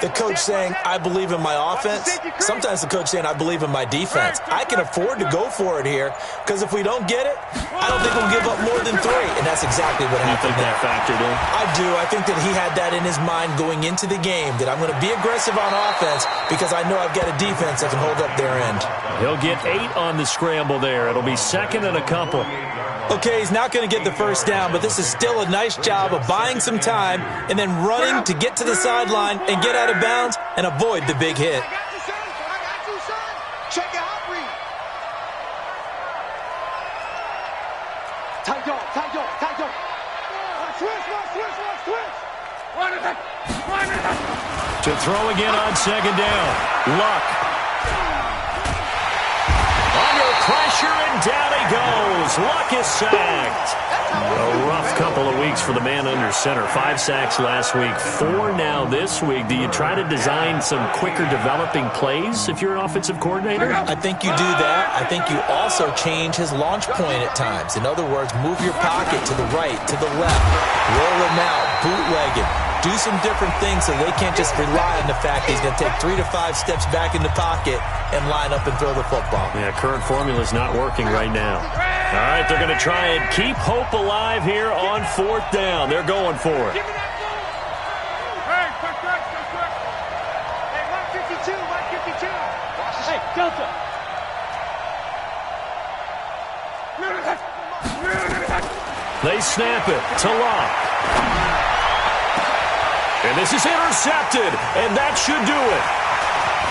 The coach saying, I believe in my offense. Sometimes the coach saying, I believe in my defense. I can afford to go for it here because if we don't get it, I don't think we'll give up more than 3. And that's exactly what happened. You think that factored in? I do. I think that he had that in his mind going into the game, that I'm going to be aggressive on offense because I know I've got a defense that can hold up their end. He'll get 8 on the scramble there. It'll be 2nd and a couple. Okay, he's not going to get the first down, but this is still a nice job of buying some time and then running to get to the sideline and get out of bounds and avoid the big hit. I got you, son. Check your hot read. Tight dog. Switch. Run it. To throw again on 2nd down. Luck. Under pressure, and down he goes. Luck is sacked. A rough couple of weeks for the man under center. 5 sacks last week, 4 now this week. Do you try to design some quicker developing plays if you're an offensive coordinator? I think you do that. I think you also change his launch point at times. In other words, move your pocket to the right, to the left, roll him out, bootleg him. Do some different things so they can't just rely on the fact he's going to take 3 to 5 steps back in the pocket and line up and throw the football. Yeah, current formula is not working right now. All right, they're going to try and keep hope alive here on 4th down. They're going for it. Give me that ball. Hey, quick. Hey, 152. Hey, Delta. They snap it to Locke. And this is intercepted, and that should do it.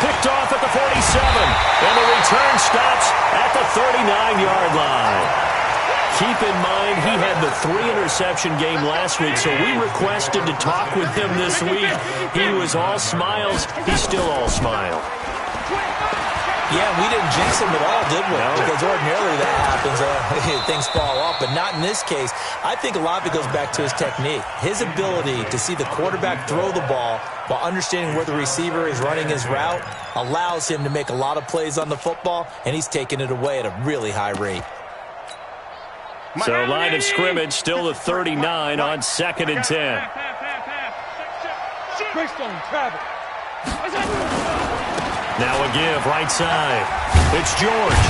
Picked off at the 47, and the return stops at the 39-yard line. Keep in mind, he had the 3-interception game last week, so we requested to talk with him this week. He was all smiles. He's still all smile. Yeah, we didn't jinx him at all, did we? No. Because ordinarily that happens. Things fall off, but not in this case. I think a lot of it goes back to his technique. His ability to see the quarterback throw the ball while understanding where the receiver is running his route allows him to make a lot of plays on the football, and he's taking it away at a really high rate. So line of scrimmage, still the 39 on 2nd and 10. Greystone, travel. Now a give, right side. It's George.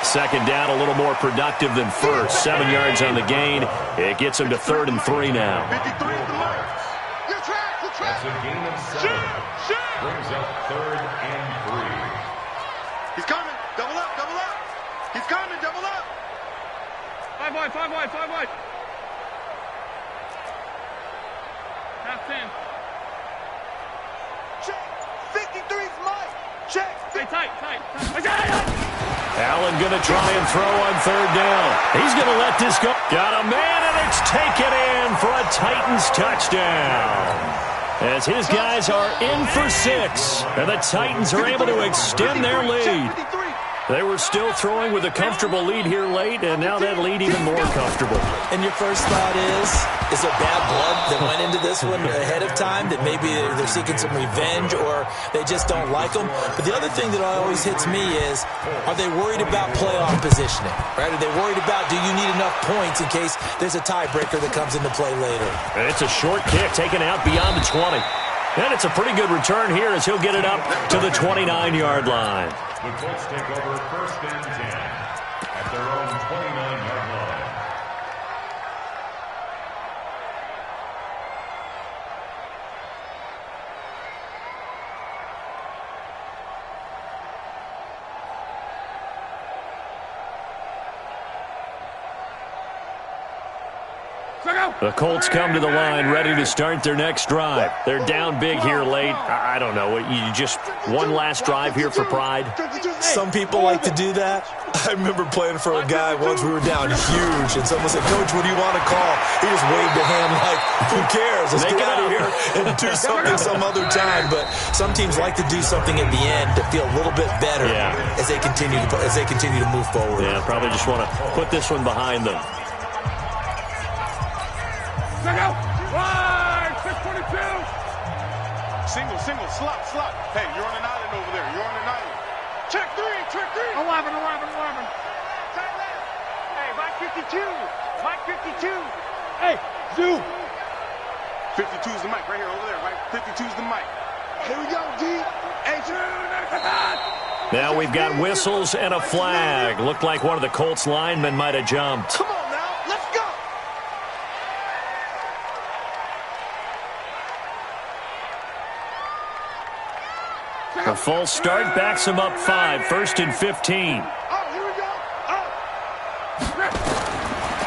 2nd down, a little more productive than first. 7 yards on the gain. It gets him to 3rd and 3 now. 53 at the mark. You track. That's a gain of 7. Brings up 3rd and 3. He's coming. Double up. He's coming. Double up. 5 wide. Half 10. Check. 53's Mike. Check. Stay tight. Allen going to try and throw on 3rd down. He's going to let this go. Got a man, and it's taken in for a Titans touchdown. As his guys are in for 6, and the Titans are able to extend their lead. They were still throwing with a comfortable lead here late, and now that lead even more comfortable. And your first thought is there bad blood that went into this one ahead of time, that maybe they're seeking some revenge or they just don't like them? But the other thing that always hits me is, are they worried about playoff positioning? Right? Are they worried about, do you need enough points in case there's a tiebreaker that comes into play later? And it's a short kick taken out beyond the 20. And it's a pretty good return here as he'll get it up to the 29-yard line. The Colts take over 1st and 10 at their own 29-yard line. The Colts come to the line ready to start their next drive. They're down big here late. I don't know. You just one last drive here for pride? Some people like to do that. I remember playing for a guy once. We were down huge, and someone said, "Coach, what do you want to call?" He just waved a hand like, "Who cares? Let's get out of here and do something some other time." But some teams like to do something at the end to feel a little bit better as they continue to move forward. Yeah, probably just want to put this one behind them. Wide, 622. Single, slot. Hey, you're on an island over there. You're on an island. Check 3. 11. Tight left. Hey, Mike 52. Hey, Zoo. 52's the mic right here, over there, right? 52's the mic. Here we go, D. Now we've got whistles and a flag. Looked like one of the Colts linemen might have jumped. Come on now, let's go. The false start backs him up 5, 1st and 15. Oh, here we go.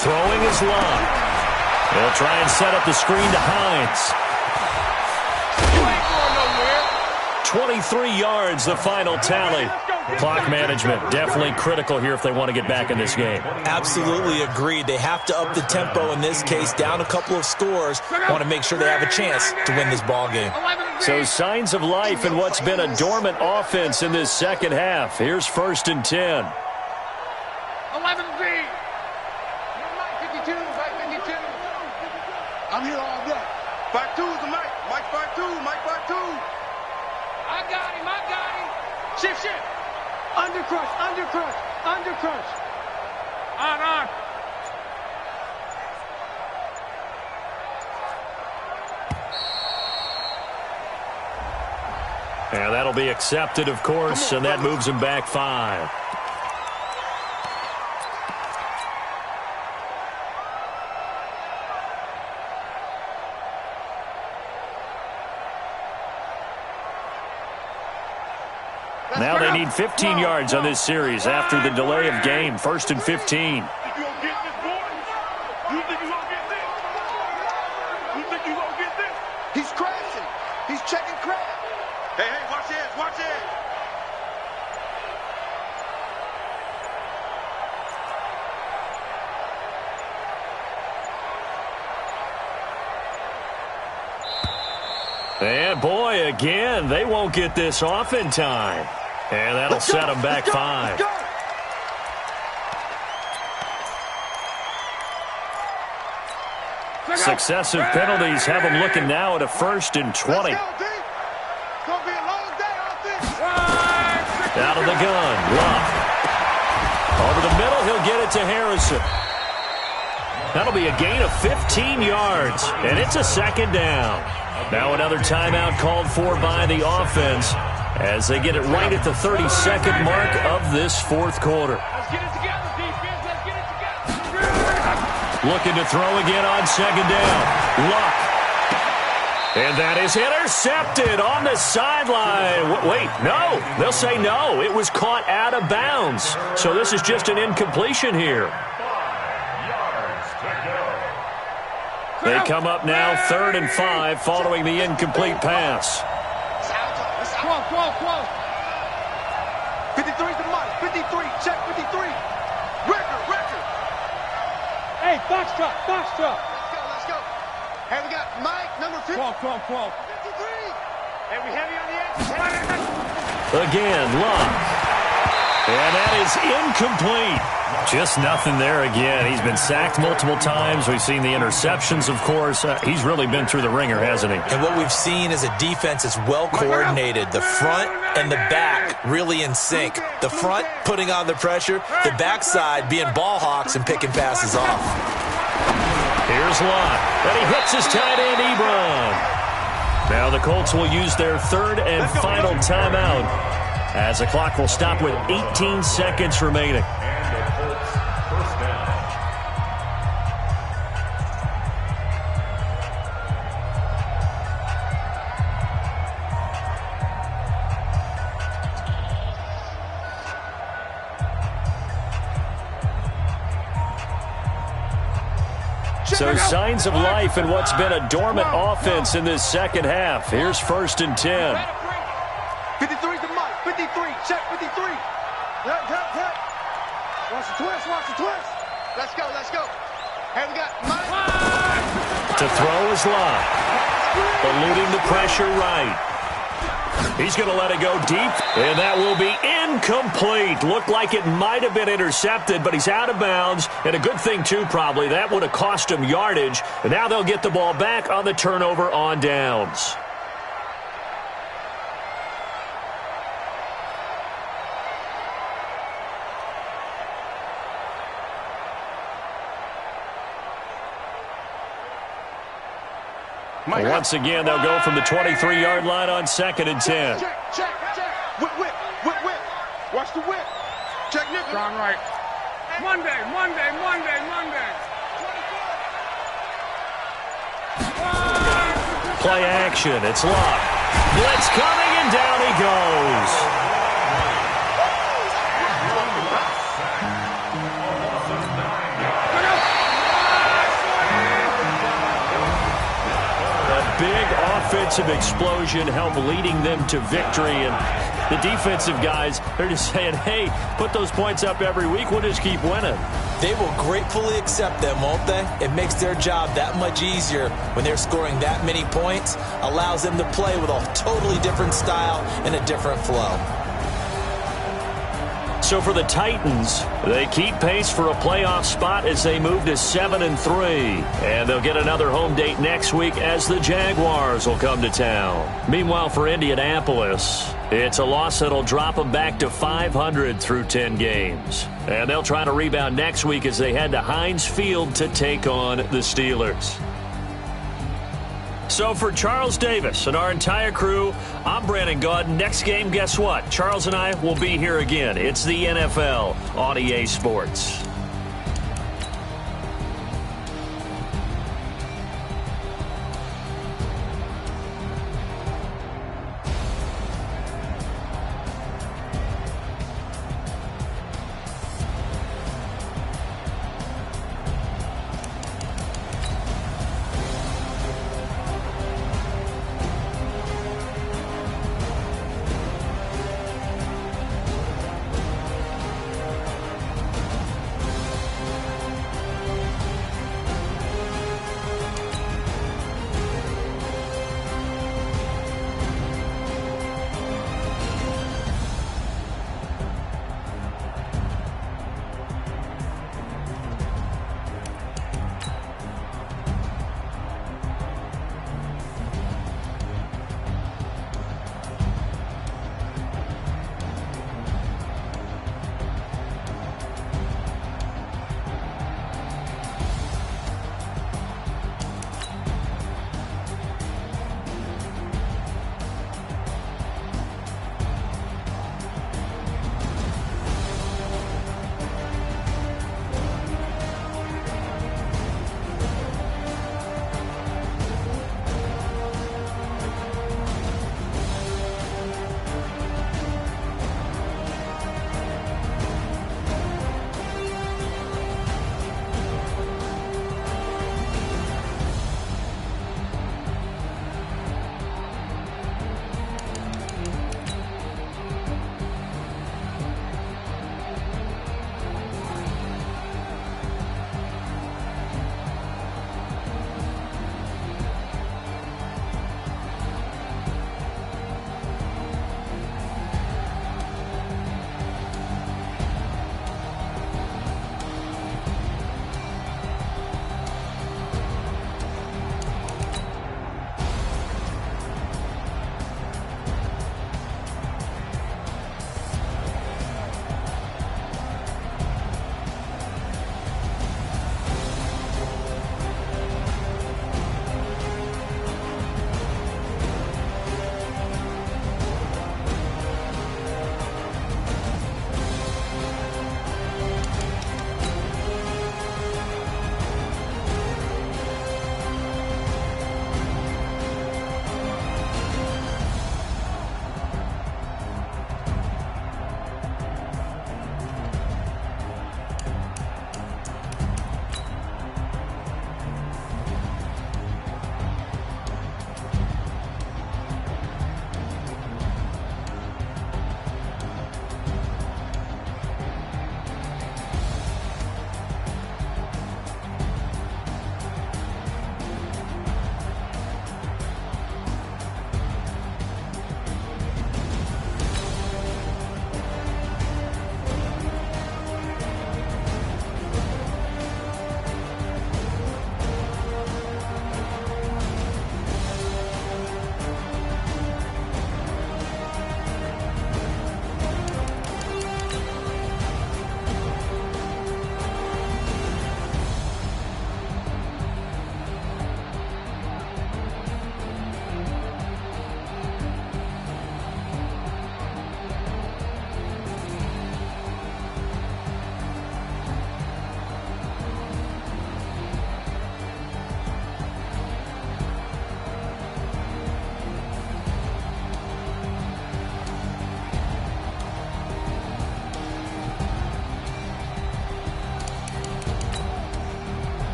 Throwing is Love. They'll try and set up the screen to Hines. You ain't going nowhere. 23 yards, the final tally. Clock management definitely critical here if they want to get back in this game. Absolutely agreed. They have to up the tempo in this case, down a couple of scores. Want to make sure they have a chance to win this ball game. So signs of life in what's been a dormant offense in this second half. Here's 1st and 10. 11B. 52, Mike 52. I'm here all day. 52's the mic. Mike 52, Mike 52. I got him. Shift. Undercrush. On. Yeah, that'll be accepted, of course, and that moves him back 5. Now they need 15 yards on this series after the delay of game. 1st and 15. He's crashing. He's checking crash. Hey, watch it. And boy, again, they won't get this off in time. And that'll set them back 5. Successive penalties have them looking now at a 1st and 20. Out of the gun, Love. Over the middle, he'll get it to Harrison. That'll be a gain of 15 yards, and it's a 2nd down. Now another timeout called for by the offense as they get it right at the 32nd mark of this 4th quarter. Let's get it together, defense. Let's get it together. Looking to throw again on 2nd down. Luck. And that is intercepted on the sideline. Wait, no. They'll say no. It was caught out of bounds. So this is just an incompletion here. 5 yards to go. They come up now 3rd and 5 following the incomplete pass. Come on. 53's the mic. 53. Check 53. Record. Hey, box truck. Let's go. Hey, we got Mike, number 50. 12. 53. Hey, we heavy on the edge. Again, Luck. And that is incomplete. Just nothing there again. He's been sacked multiple times. We've seen the interceptions, of course. He's really been through the ringer, hasn't he? And what we've seen is a defense that's well coordinated. The front and the back really in sync. The front putting on the pressure. The backside being ball hawks and picking passes off. Here's Lott. And he hits his tight end, Ebron. Now the Colts will use their 3rd and final timeout as the clock will stop with 18 seconds remaining. And the Colts first down. So signs of life in what's been a dormant offense in this second half. Here's 1st and 10. 53's the mic. 53. Check 53. Hut. Watch the twist. Let's go. Hey, we got Mike. To throw is Lott. Eluding the pressure right. He's going to let it go deep, and that will be incomplete. Looked like it might have been intercepted, but he's out of bounds. And a good thing, too, probably. That would have cost him yardage. And now they'll get the ball back on the turnover on downs. Once again, they'll go from the 23-yard line on 2nd and 10. Check. Whip. Watch the whip. Check nickel. Strong right. Monday. Play action. It's Luck. Blitz coming, and down he goes. Big offensive explosion helped leading them to victory. And the defensive guys, they're just saying, hey, put those points up every week. We'll just keep winning. They will gratefully accept them, won't they? It makes their job that much easier when they're scoring that many points. Allows them to play with a totally different style and a different flow. So for the Titans, they keep pace for a playoff spot as they move to 7-3. And they'll get another home date next week as the Jaguars will come to town. Meanwhile, for Indianapolis, it's a loss that'll drop them back to 500 through 10 games. And they'll try to rebound next week as they head to Heinz Field to take on the Steelers. So for Charles Davis and our entire crew, I'm Brandon Gaud. Next game, guess what? Charles and I will be here again. It's the NFL on EA Sports.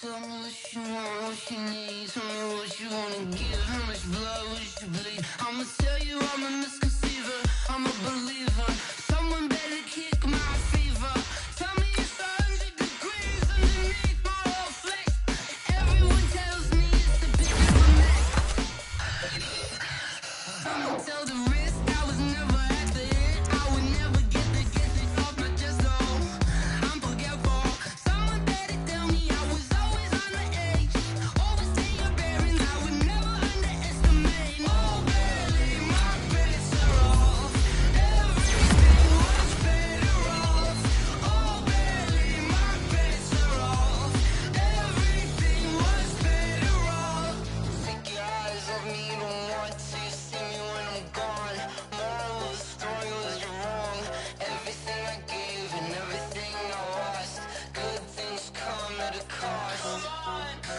Tell me what you want, what you need. Tell me what you wanna give. How much blood would you bleed? I'ma tell you I'm a misconceiver. I'm a believer. Someone better kick my fever. Tell me it's 100 degrees underneath my whole flesh. Everyone tells me it's the biggest of mess. I'ma tell the risk I was never at the end. I would never get it off my chest. Oh, I'm forgetful. Someone better tell me I was always on the edge. Overstay your bearings. I would never underestimate. Oh, barely my bets are off. Everything was better off. Oh, barely my bets are off. Everything was better off. Take your eyes off me, you don't want to see me when I'm gone. Moral of the story was you're wrong. Everything I gave and everything I lost. Good things come at a cost.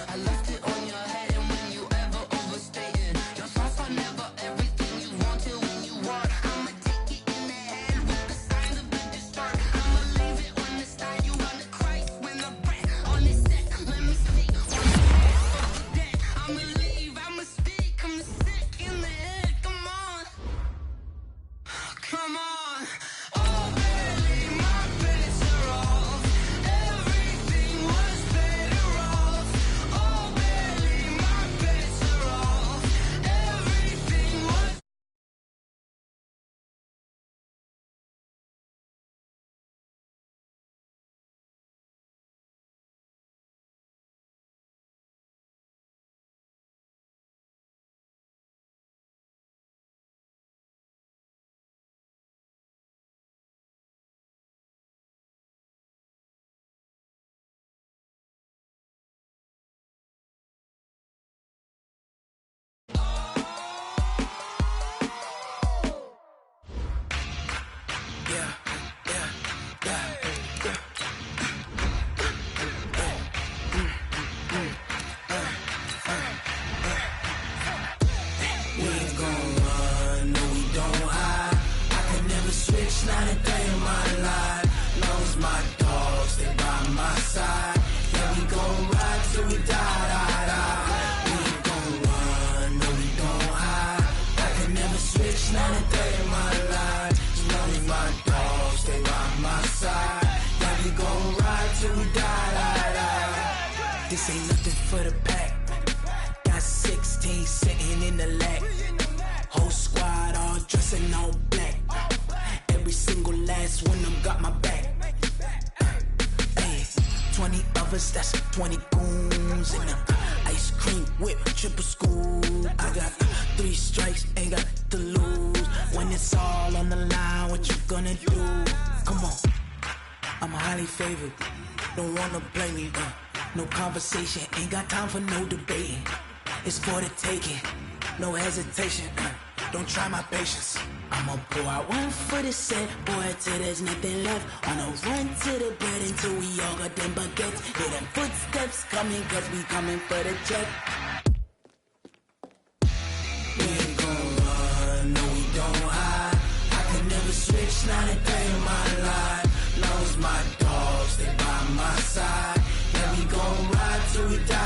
I left it on your head, and when you ever overstay it, your thoughts are never everything you wanted when you want. I'ma take it in the head with the signs of a distort. I'ma leave it on the side. You on the Christ when the breath on the set. Let me see on the head of the dead. I'ma leave, I'ma speak. I'm sick in the head. Come on, come on. Oh, barely my bets are off. Everything was better off. Oh, barely my bets are off. Everything was. We ain't gon' run, no we don't hide. I could never switch, not a day in my life. Long as my dogs stay by my side. Yeah, we gon' ride till we die. We ain't gon' run, no we don't hide. I could never switch, not a day in my life. As long as my dogs stay by my side. Yeah, we gon' ride till we die. This ain't nothing for the pack. Got 16 sitting in the lag. Whole squad all dressing all black. Every single last one of them got my back. Hey, 20 of us, that's 20 goons in the ice cream whip, triple scoop. I got 3 strikes, ain't got to lose. When it's all on the line, what you gonna do? Come on, I'm highly favored. Don't wanna blame me. No conversation, ain't got time for no debating. It's for the taking, no hesitation. Don't try my patience. I'ma pour out one for the set, boy, till there's nothing left. I'ma run to the bread until we all got them baguettes. Hear them footsteps coming, cause we coming for the check. We ain't gon' run, no we don't hide. I could never switch, not a day in my life. Long as my dogs stay by my side. Yeah, we gon' ride till we die.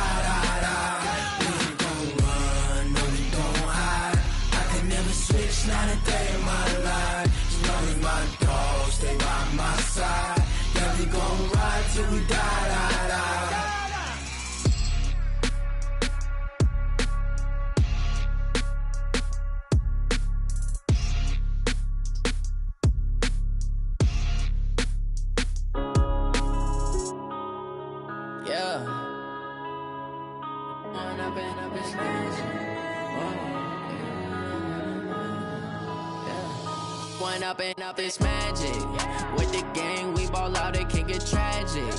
We ain't gon' run, no we don't hide. I could never switch, not a day in my life. As long as my dogs stay by my side. Yeah, we gon' ride till we die. One up and up is magic. With the gang, we ball out, it can get tragic.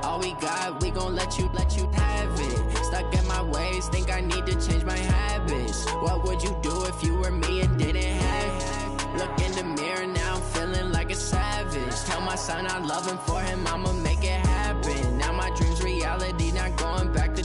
All we got, we gon' let you have it. Stuck in my ways, think I need to change my habits. What would you do if you were me and didn't have it? Look in the mirror, now I'm feeling like a savage. Tell my son I love him, for him I'ma make it happen. Now my dream's reality, not going back to.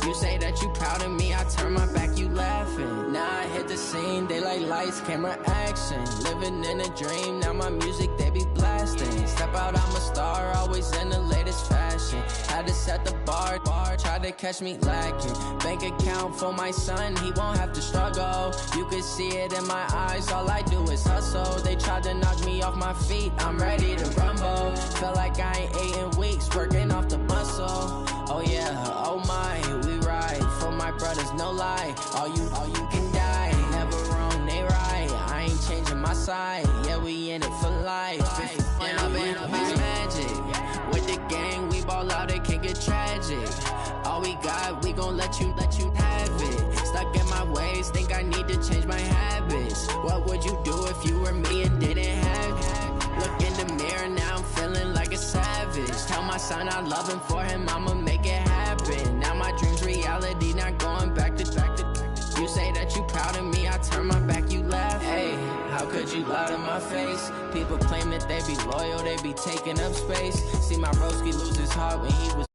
You say that you proud of me, I turn my back, you laughing. Now I hit the scene, they like lights, camera, action. action. Living in a dream, now my music they be blasting. Step out, I'm a star, always in the latest fashion. Had to set the bar, try to catch me lacking. Bank account for my son, he won't have to struggle. You could see it in my eyes, all I do is hustle. They tried to knock me off my feet, I'm ready to rumble. Feel like I ain't ate in weeks, working off the muscle. Oh yeah, oh my, we ride for my brothers, no lie. All you can die, never wrong, they right. I ain't changing my side, yeah, we in it for life. And I've been magic. With the gang, we ball out, it can get tragic. All we got, we gon' let you have it. Stuck in my ways, think I need to change my habits. What would you do if you were me and didn't have it? Look in the mirror, now I'm feeling like a savage. Tell my son I love him, for him I'ma make it happen. Now my dream's reality, not going back to. You say that you proud of me, I turn my back, you laugh. Hey, how could you lie to my face? People claim that they be loyal, they be taking up space. See my broski lose his heart when he was